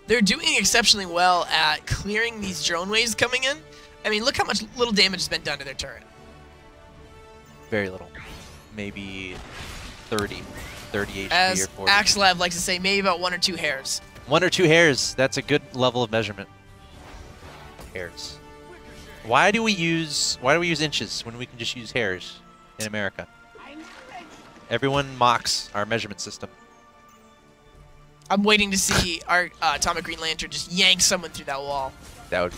S2: They're doing exceptionally well at clearing these drone waves coming in. I mean, look how much little damage has been done to their turret.
S1: Very little. Maybe 30 HP
S2: As
S1: or 40.
S2: Axelav likes to say, maybe about 1 or 2 hairs.
S1: 1 or 2 hairs. That's a good level of measurement. Hairs. Why do we use inches when we can just use hairs in America? Everyone mocks our measurement system.
S2: I'm waiting to see our Atomic Green Lantern just yank someone through that wall.
S1: That would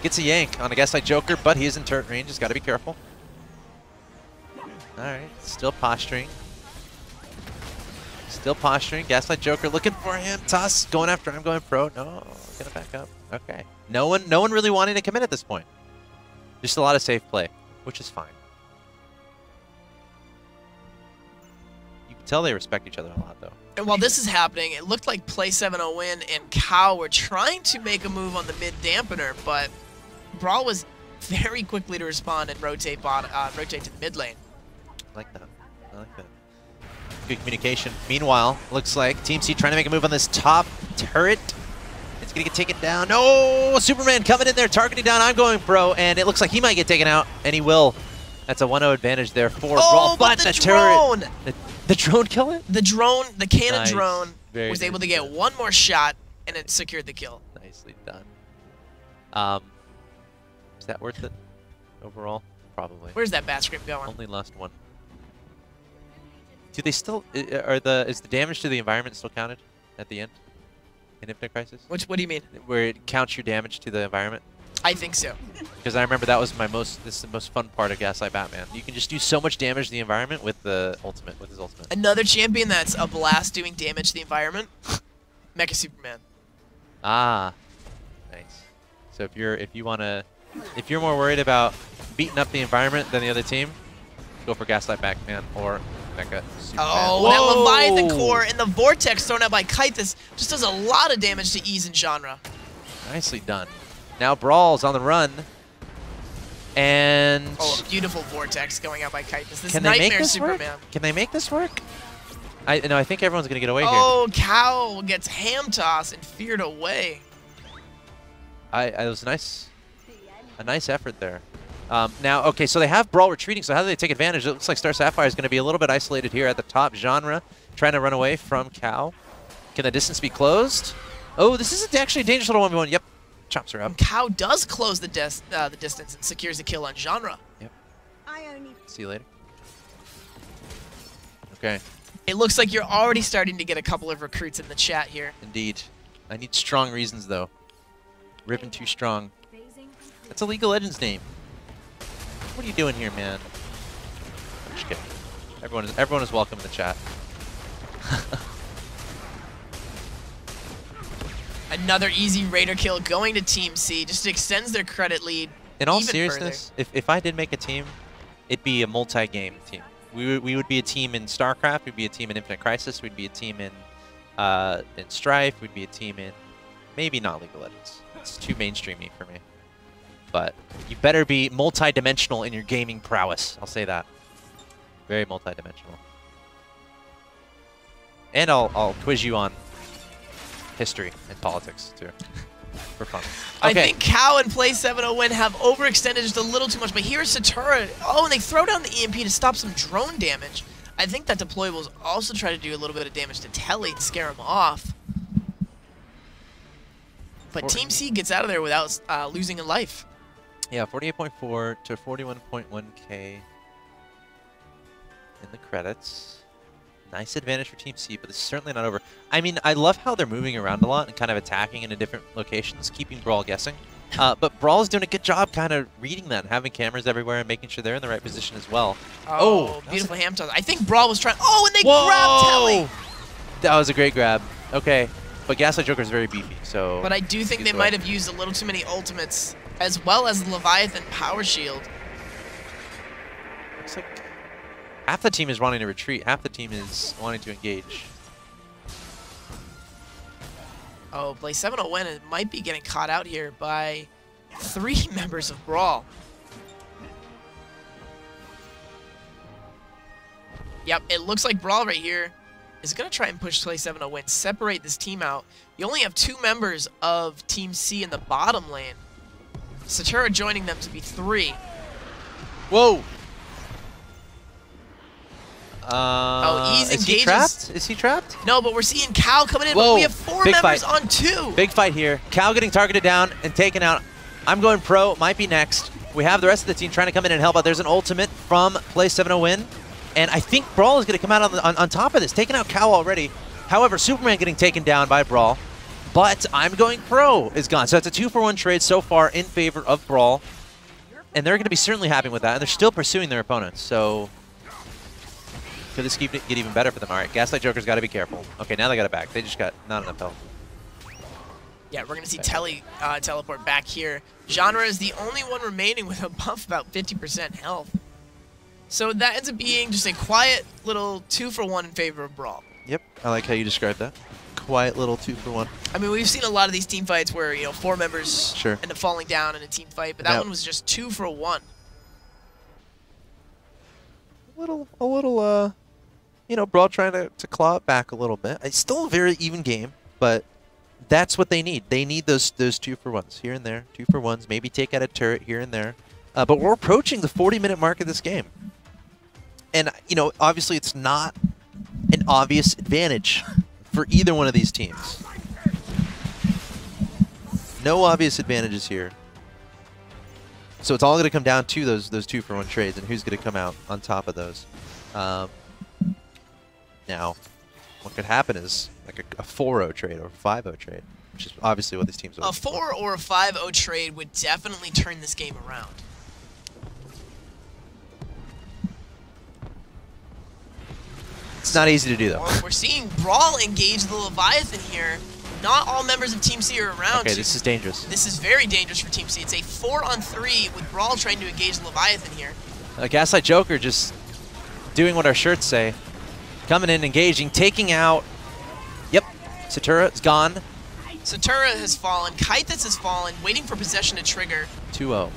S1: gets a yank on a Gaslight Joker, but he is in turret range. He's got to be careful. All right, still posturing. Still posturing. Gaslight Joker looking for him. Toss going after him. Going pro. No, gonna back up. Okay. No one really wanting to commit at this point. Just a lot of safe play, which is fine. You can tell they respect each other a lot, though.
S2: And while this is happening, it looked like Play 7-0 Win and Cow were trying to make a move on the mid dampener, but BrawL was very quickly to respond and rotate to the mid lane.
S1: I like that. I like that. Good communication. Meanwhile, looks like Team C trying to make a move on this top turret. It's going to get taken down. No! Superman coming in there, targeting down. I'm going pro, and it looks like he might get taken out, and he will. That's a 1-0 advantage there for BrawL.
S2: But the
S1: turret. The drone kill it?
S2: The cannon drone
S1: Very
S2: was able to get one more shot, and it secured the kill.
S1: Nicely done. Is that worth it overall? Probably.
S2: Where's that bat scream going?
S1: Only lost one. Do they still is the damage to the environment still counted at the end in Infinite Crisis?
S2: What do you mean?
S1: Where it counts your damage to the environment?
S2: I think so.
S1: Because I remember that was this is the most fun part of Gaslight Batman. You can just do so much damage to the environment with the ultimate, with his ultimate.
S2: Another champion that's a blast doing damage to the environment, Mecha Superman.
S1: Ah, nice. So if you're more worried about beating up the environment than the other team, go for Gaslight Batman or Mecha Superman.
S2: Oh, that Leviathan core and the Vortex thrown out by Kite. This just does a lot of damage to Ease and Genre.
S1: Nicely done. Now BrawL's on the run. And
S2: oh, a beautiful Vortex going out by Kite. This
S1: can they
S2: Nightmare
S1: make this
S2: Superman.
S1: work? Can they make this work? I think everyone's gonna get away here.
S2: Oh, Cow gets ham tossed and feared away.
S1: It was a nice effort there. Now, okay, so they have BrawL retreating, so how do they take advantage? It looks like Star Sapphire is going to be a little bit isolated here at the top. Genre trying to run away from Cow. Can the distance be closed? Oh, this is actually a dangerous little 1v1. Yep, chops her up.
S2: And Cow does close the distance and secures the kill on Genre.
S1: Yep. See you later. Okay.
S2: It looks like you're already starting to get a couple of recruits in the chat here.
S1: Indeed. I need strong reasons, though. Ribbon too strong. That's a League of Legends name. What are you doing here, man? I'm just kidding. Everyone is welcome in the chat.
S2: Another easy Raider kill going to Team C. Just extends their credit lead.
S1: In all seriousness, if I did make a team, it'd be a multi-game team. We would be a team in StarCraft. We'd be a team in Infinite Crisis. We'd be a team in Strife. We'd be a team in maybe not League of Legends. It's too mainstreamy for me. But you better be multi-dimensional in your gaming prowess. I'll say that. Very multi-dimensional. And I'll quiz you on history and politics too, for fun. Okay.
S2: I think Cow and Play 7 Win have overextended just a little too much, but here's Satura. Oh, and they throw down the EMP to stop some drone damage. I think that deployables also try to do a little bit of damage to Telly to scare him off. But Team C gets out of there without losing a life.
S1: Yeah, 48.4 to 41.1k in the credits. Nice advantage for Team C, but it's certainly not over. I mean, I love how they're moving around a lot and kind of attacking in different locations, keeping BrawL guessing. But BrawL is doing a good job kind of reading that, and having cameras everywhere and making sure they're in the right position as well.
S2: Oh, beautiful ham toss. I think BrawL was trying. Oh, and they grabbed Telly.
S1: That was a great grab. Okay, but Gaslight Joker is very beefy, so.
S2: But I do think they might have used a little too many ultimates, as well as Leviathan Power Shield.
S1: Looks like half the team is wanting to retreat, half the team is wanting to engage.
S2: Oh, Play 7 Win might be getting caught out here by 3 members of BrawL. Yep, it looks like BrawL right here is going to try and push Play 7 Win, separate this team out. You only have 2 members of Team C in the bottom lane. Satura joining them to be 3.
S1: Whoa!
S2: Oh, Ease engages.
S1: Is he trapped? Is he trapped?
S2: No, but we're seeing Cal coming in.
S1: Whoa,
S2: but we have 4 members on 2.
S1: Big fight here. Cal getting targeted down and taken out. I'm going pro. Might be next. We have the rest of the team trying to come in and help out. There's an ultimate from Play 7 Win. And I think BrawL is going to come out on top of this, taking out Cal already. However, Superman getting taken down by BrawL. But I'm going pro is gone. So it's a 2-for-1 trade so far in favor of BrawL. And they're going to be certainly happy with that. And they're still pursuing their opponents. So could this get even better for them? All right, Gaslight Joker's got to be careful. Okay, now they got it back. They just got not enough health.
S2: Yeah, we're going to see Telly teleport back here. Genre is the only one remaining with a buff about 50% health. So that ends up being just a quiet little 2-for-1 in favor of BrawL.
S1: Yep, I like how you described that. Quiet little 2-for-1.
S2: I mean, we've seen a lot of these team fights where, you know, 4 members end up falling down in a team fight, but that one was just 2-for-1.
S1: A little, you know, BrawL trying to claw it back a little bit. It's still a very even game, but that's what they need. They need those 2-for-1s here and there, 2-for-1s, maybe take out a turret here and there. But we're approaching the 40-minute mark of this game. And, you know, obviously it's not an obvious advantage for either one of these teams. No obvious advantages here. So it's all going to come down to those 2-for-1 trades and who's going to come out on top of those. Now, what could happen is like a 4-0 trade or a 5-0 trade. which is obviously what these teams are
S2: A
S1: looking
S2: 4 or a 5-0 trade would definitely turn this game around.
S1: It's not easy to do, though.
S2: We're seeing BrawL engage the Leviathan here. Not all members of Team C are around.
S1: Okay, this is dangerous.
S2: This is very dangerous for Team C. It's a 4-on-3 with BrawL trying to engage the Leviathan here.
S1: Gaslight Joker just doing what our shirts say. Coming in, engaging, taking out. Yep, Satura is gone.
S2: Satura has fallen. Kythus has fallen, waiting for possession to trigger.
S1: 2-0.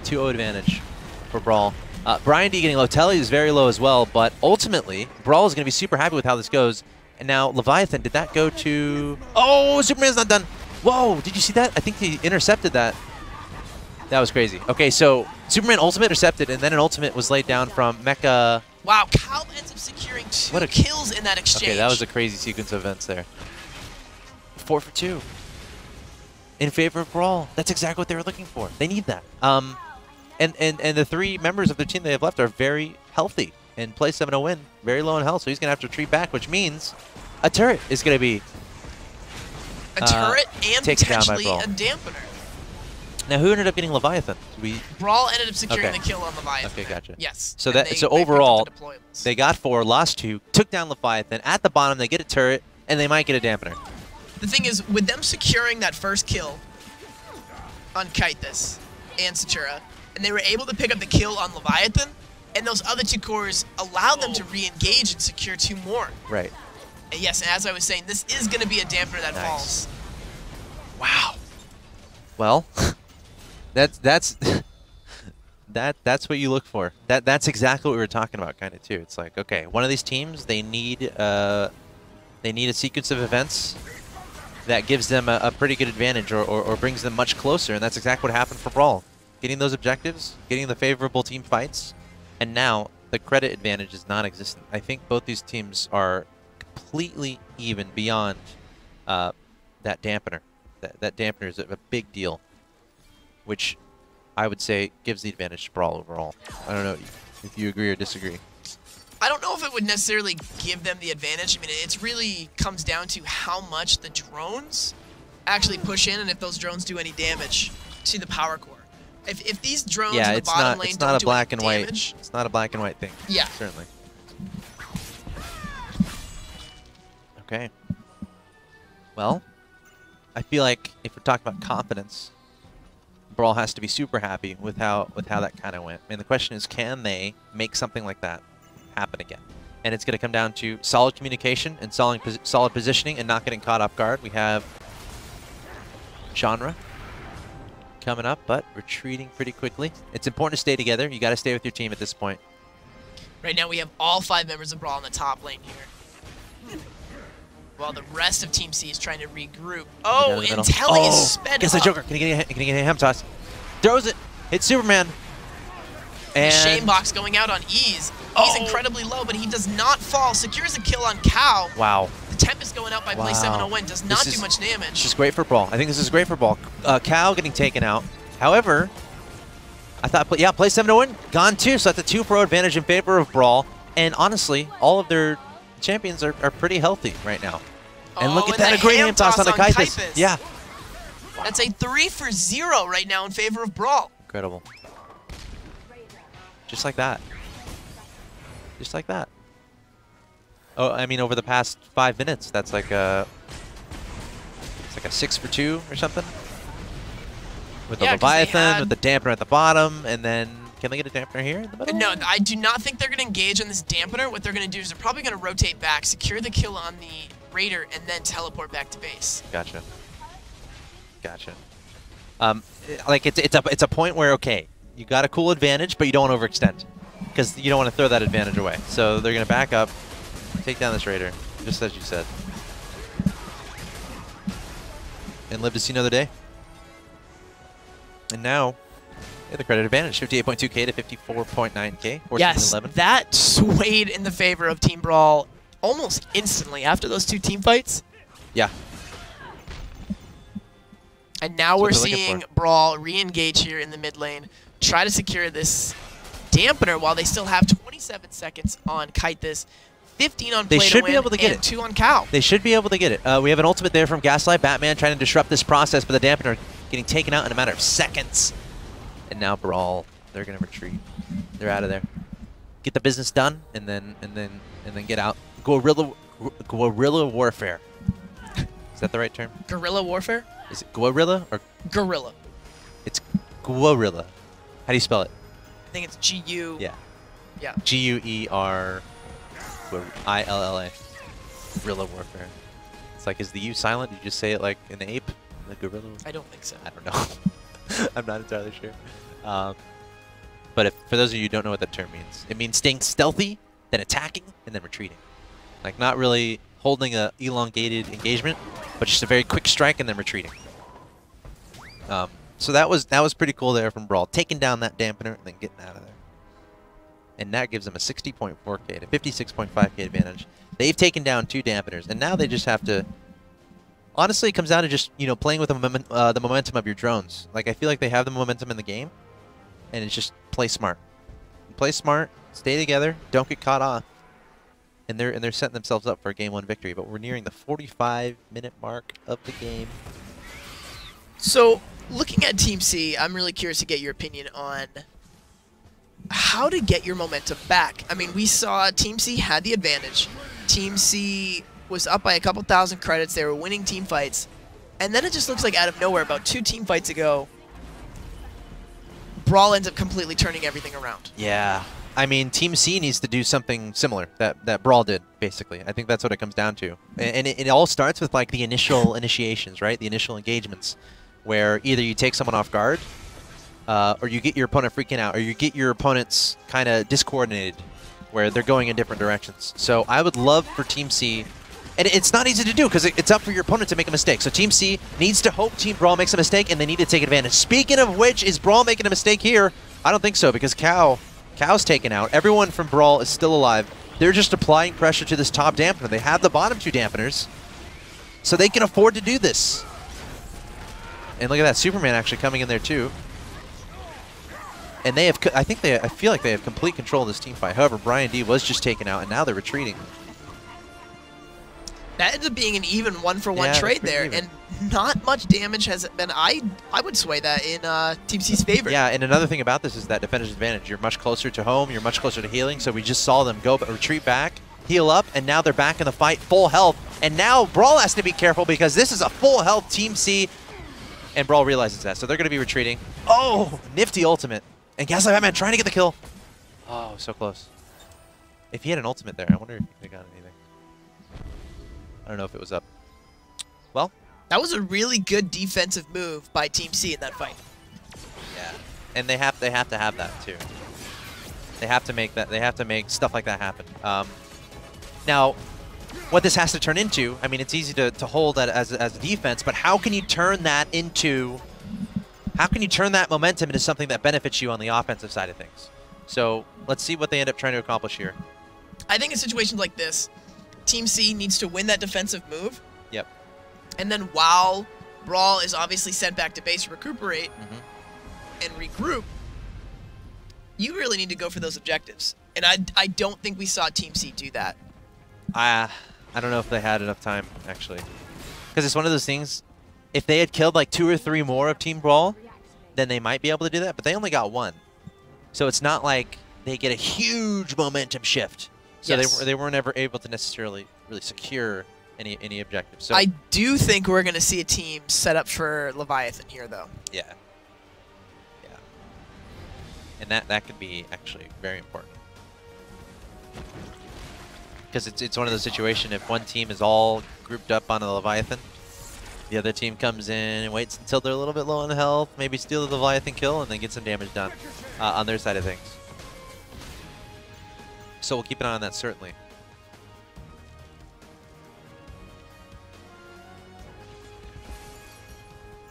S1: 2-0 advantage for BrawL. Brian D getting low. Telly is very low as well, but ultimately, BrawL is going to be super happy with how this goes. And now Leviathan, did that go to... Oh, Superman's not done. Whoa, did you see that? I think he intercepted that. That was crazy. Okay, so Superman ultimate intercepted, and then an ultimate was laid down from Mecha.
S2: Wow, Cal ends up securing 2 kills in that exchange.
S1: Okay, that was a crazy sequence of events there. 4 for 2. In favor of BrawL. That's exactly what they were looking for. They need that. And the 3 members of the team they have left are very healthy. And play 7-0 win, very low in health, so he's going to have to retreat back, which means a turret is going to be
S2: a turret and potentially
S1: down by
S2: a dampener.
S1: Now, who ended up getting Leviathan?
S2: BrawL ended up securing the kill on Leviathan.
S1: Okay, gotcha.
S2: Yes.
S1: So overall, they got 4, lost 2, took down Leviathan. At the bottom, they get a turret, and they might get a dampener.
S2: The thing is, with them securing that first kill on Kythus and Satura, and they were able to pick up the kill on Leviathan, and those other 2 cores allowed them to re-engage and secure 2 more.
S1: Right.
S2: And yes, and as I was saying, this is going to be a dampener that falls.
S1: Wow. Well, that's what you look for. That's exactly what we were talking about, kind of too. It's like, okay, one of these teams, they need a sequence of events that gives them a pretty good advantage or brings them much closer, and that's exactly what happened for BrawL. Getting those objectives, getting the favorable team fights. And now, the credit advantage is non-existent. I think both these teams are completely even beyond that dampener. That dampener is a big deal, which I would say gives the advantage to BrawL overall. I don't know if you agree or disagree.
S2: I don't know if it would necessarily give them the advantage. I mean, it really comes down to how much the drones actually push in and if those drones do any damage to the power core. If these drones in the bottom lane don't do any damage...
S1: It's not a black and white thing.
S2: Yeah.
S1: Certainly. Okay. Well, I feel like if we're talking about confidence, BrawL has to be super happy with how that kind of went. And the question is, can they make something like that happen again? And it's going to come down to solid communication and solid positioning and not getting caught off guard. We have Genre coming up, but retreating pretty quickly. It's important to stay together. You got to stay with your team at this point.
S2: Right now we have all 5 members of BrawL in the top lane here, while the rest of Team C is trying to regroup. Oh, and Telly is sped
S1: Guess
S2: up.
S1: the Joker. Can he get a ham toss? Throws it. Hits Superman. And
S2: Shame Box going out on ease. He's incredibly low, but he does not fall. Secures a kill on Cow.
S1: Wow.
S2: The Tempest going out by play 7-0 win does not do much damage.
S1: This is great for BrawL. I think this is great for BrawL. Cow getting taken out. However, I thought, play 7-0 win, gone too. So that's a 2-0 advantage in favor of BrawL. And honestly, all of their champions are pretty healthy right now. And look at that, a great ham toss on the Kythus. Yeah.
S2: Wow. That's a 3-for-0 right now in favor of BrawL.
S1: Incredible. Just like that. Just like that. Oh, I mean, over the past 5 minutes, that's like a... It's like a 6-for-2 or something. With the Leviathan, with the dampener at the bottom, and then... Can they get a dampener here in the middle?
S2: No, I do not think they're going to engage on this dampener. What they're going to do is they're probably going to rotate back, secure the kill on the Raider, and then teleport back to base.
S1: Gotcha. Gotcha. Like, it's a point where, okay, you got a cool advantage, but you don't want to overextend. Because you don't want to throw that advantage away. So they're going to back up, take down this Raider, just as you said. And live to see another day. And now, the credit advantage, 58.2k to 54.9k, 14-11.
S2: That swayed in the favor of Team BrawL almost instantly after those 2 team fights.
S1: Yeah.
S2: And now we're seeing BrawL re-engage here in the mid lane, try to secure this dampener while they still have 27 seconds on Kythus, 15 on
S1: They
S2: play
S1: should
S2: to
S1: be
S2: win
S1: able to get
S2: and
S1: it.
S2: 2 on Cow.
S1: They should be able to get it. We have an ultimate there from Gaslight. Batman trying to disrupt this process, but the dampener getting taken out in a matter of seconds. And now BrawL, they're gonna retreat. They're out of there. Get the business done, and then get out. Guerrilla warfare. Is that the right term?
S2: Guerrilla warfare?
S1: Is it guerrilla or
S2: Guerrilla.
S1: it's guerrilla? How do you spell it?
S2: I think it's G-U.
S1: Yeah.
S2: Yeah.
S1: G-U-E-R I-L-L-A. Guerrilla warfare. It's like, is the U silent? Do you just say it like an ape? The gorilla?
S2: I don't think so.
S1: I don't know. I'm not entirely sure. But for those of you who don't know what that term means, it means staying stealthy, then attacking, and then retreating. Like not really holding a elongated engagement, but just a very quick strike and then retreating. So that was pretty cool there from BrawL, taking down that dampener and then getting out of there. And that gives them a 60.4K to 56.5K advantage. They've taken down 2 dampeners, and now they just have to. Honestly, it comes down to just playing with the momentum of your drones. Like I feel like they have the momentum in the game, and it's just play smart. Play smart, stay together, don't get caught off, and they're setting themselves up for a game 1 victory. But we're nearing the 45-minute mark of the game.
S2: So, looking at Team C, I'm really curious to get your opinion on how to get your momentum back. I mean, we saw Team C had the advantage. Team C was up by a couple thousand credits. They were winning team fights. And then it just looks like out of nowhere, about 2 team fights ago, BrawL ends up completely turning everything around.
S1: Yeah. I mean, Team C needs to do something similar that BrawL did, basically. I think that's what it comes down to. And it all starts with, like, the initial initiations, right? The initial engagements, where either you take someone off guard, or you get your opponent freaking out, or you get your opponents kind of discoordinated, where they're going in different directions. So I would love for Team C, and it's not easy to do because it's up for your opponent to make a mistake. So Team C needs to hope Team BrawL makes a mistake, and they need to take advantage. Speaking of which, is BrawL making a mistake here? I don't think so, because Cow's taken out. Everyone from BrawL is still alive. They're just applying pressure to this top dampener. They have the bottom 2 dampeners, so they can afford to do this. And look at that, Superman actually coming in there too. And they have, I feel like they have complete control of this team fight. However, Brian D was just taken out, and now they're retreating.
S2: That ends up being an even 1-for-1 trade there, and not much damage has been. I would sway that in Team C's favor.
S1: Yeah, and another thing about this is that defender's advantage. You're much closer to home. You're much closer to healing. So we just saw them go retreat back, heal up, and now they're back in the fight, full health. And now BrawL has to be careful because this is a full health Team C, and BrawL realizes that, so they're going to be retreating. Oh, nifty ultimate. And Gaslight Batman trying to get the kill. Oh, so close. If he had an ultimate there, I wonder if he could have gotten anything. I don't know if it was up. Well,
S2: that was a really good defensive move by Team C in that fight.
S1: Yeah, and they have to have that too. They have to make that. They have to make stuff like that happen. Now, what this has to turn into, I mean, it's easy to hold that as a defense, but how can you turn that into? How can you turn that momentum into something that benefits you on the offensive side of things? So let's see what they end up trying to accomplish here.
S2: I think in situations like this, Team C needs to win that defensive move.
S1: Yep.
S2: And then while BrawL is obviously sent back to base to recuperate and regroup, you really need to go for those objectives. And I don't think we saw Team C do that.
S1: I don't know if they had enough time, actually. Because it's one of those things, if they had killed like 2 or 3 more of Team BrawL, then they might be able to do that, but they only got 1. So it's not like they get a huge momentum shift. So they weren't ever able to necessarily really secure any objectives. So
S2: I do think we're going to see a team set up for Leviathan here, though.
S1: Yeah. Yeah. And that could be actually very important. Because it's one of those situations, if one team is all grouped up on a Leviathan, the other team comes in and waits until they're a little bit low on health, maybe steal the Leviathan kill, and then get some damage done on their side of things. So we'll keep an eye on that, certainly.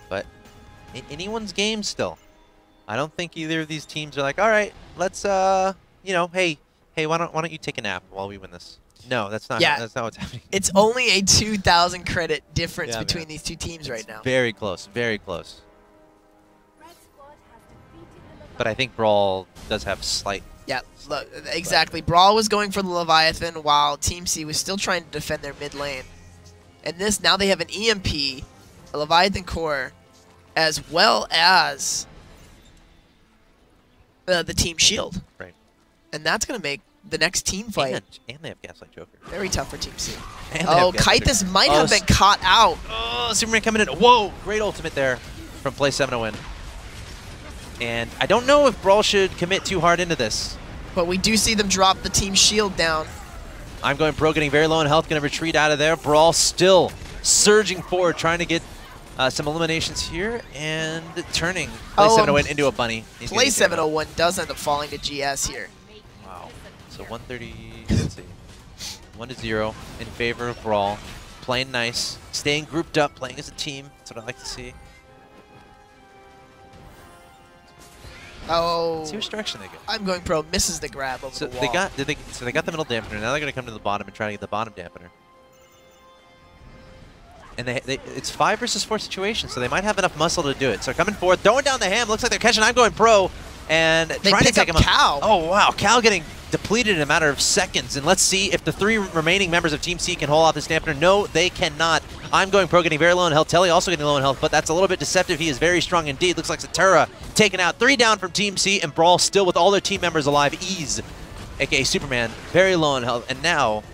S1: But anyone's game still. I don't think either of these teams are like, all right, let's, hey, why don't you take a nap while we win this? No, that's not.
S2: Yeah,
S1: that's not what's happening.
S2: It's only a 2,000 credit difference between these 2 teams right now.
S1: Very close, very close. But I think BrawL does have slight
S2: Yeah, look, exactly. BrawL was going for the Leviathan while Team C was still trying to defend their mid lane. And this, now they have an EMP, a Leviathan core, as well as the team shield.
S1: Right.
S2: And that's going to make the next team fight
S1: And they have Gaslight Joker.
S2: very tough for Team C.
S1: And they
S2: Oh,
S1: have Gaslight
S2: Kythus
S1: Joker.
S2: might have been caught out.
S1: Oh, Superman coming in. Whoa, great ultimate there from Play 7 to win. And I don't know if BrawL should commit too hard into this.
S2: But we do see them drop the team shield down.
S1: I'm going Pro, getting very low in health, going to retreat out of there. BrawL still surging forward, trying to get some eliminations here, and turning Play 7 to win into a bunny. He's
S2: Play 701 does end up falling to GS here.
S1: Wow. So 130, let's see. 1-0 in favor of BrawL. Playing nice, staying grouped up, playing as a team. That's what I like to see.
S2: Oh.
S1: Let's see which direction they go.
S2: I'm going Pro. Misses the grab over
S1: So
S2: the wall.
S1: they got the middle dampener. Now they're going to come to the bottom and try to get the bottom dampener. And it's 5 versus 4 situation, so they might have enough muscle to do it. So coming forward, throwing down the ham. Looks like they're catching. I'm going Pro, and
S2: They
S1: trying to
S2: pick
S1: take
S2: up
S1: him
S2: Cal.
S1: Oh wow, Cal getting depleted in a matter of seconds. And let's see if the 3 remaining members of Team C can hold off this dampener. No, they cannot. I'm going Pro, getting very low in health. Telly also getting low in health, but that's a little bit deceptive. He is very strong indeed. Looks like Satura taken out. 3 down from Team C, and BrawL still with all their team members alive. Ease, aka Superman, very low in health. And now,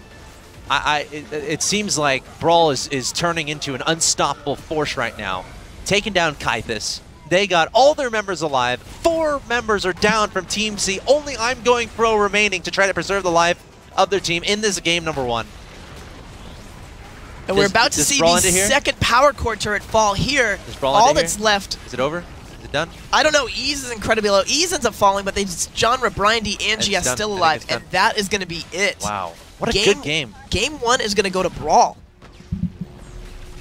S1: it seems like BrawL is turning into an unstoppable force right now. Taking down Kythus. They got all their members alive. 4 members are down from Team C. Only I'm going Pro remaining to try to preserve the life of their team in this game number 1.
S2: And we're about to see the second power core turret fall here. All that's left.
S1: Is it over? Is it done?
S2: I don't know. Ease is incredibly low. Ease ends up falling, but they just genre Brindy and GS still alive, and that is going to be it.
S1: Wow. What a good game.
S2: Game 1 is going to go to BrawL.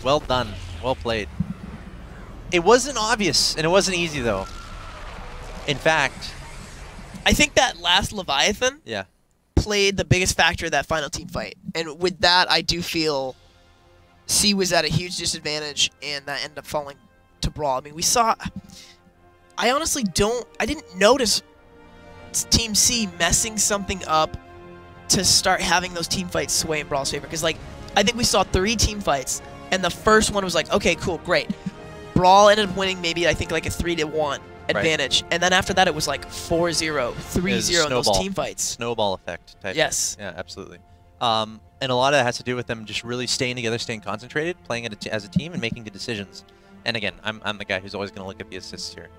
S1: Well done. Well played. It wasn't obvious, and it wasn't easy, though. In fact,
S2: I think that last Leviathan played the biggest factor of that final team fight. And with that, I do feel C was at a huge disadvantage, and that ended up falling to BrawL. I mean, we saw... I honestly I didn't notice Team C messing something up to start having those team fights sway in BrawL's favor. Because, like, I think we saw 3 team fights, and the first one was like, okay, cool, great. BrawL ended up winning maybe, I think, like a 3-1 advantage. And then after that, it was like 4-0, 3-0 in those team fights.
S1: Snowball effect type.
S2: Yes.
S1: Yeah, absolutely. And a lot of that has to do with them just really staying together, staying concentrated, playing as a team, and making good decisions. And again, I'm the guy who's always going to look at the assists here.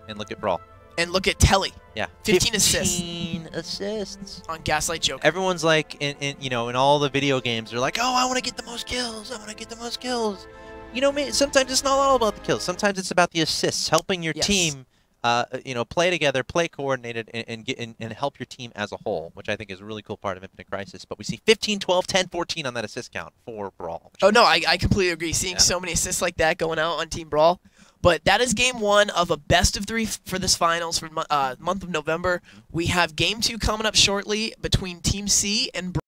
S1: And look at BrawL.
S2: And look at Telly.
S1: Yeah.
S2: 15 assists.
S1: 15 assists.
S2: On Gaslight Joker.
S1: Everyone's like, in all the video games, they're like, oh, I want to get the most kills. I want to get the most kills. You know, sometimes it's not all about the kills. Sometimes it's about the assists, helping your team, play together, play coordinated, and help your team as a whole, which I think is a really cool part of Infinite Crisis. But we see 15, 12, 10, 14 on that assist count for BrawL.
S2: Oh, no, I completely agree. Seeing so many assists like that going out on Team BrawL. But that is game 1 of a best of 3 for this finals for month of November. We have game 2 coming up shortly between Team C and BrawL.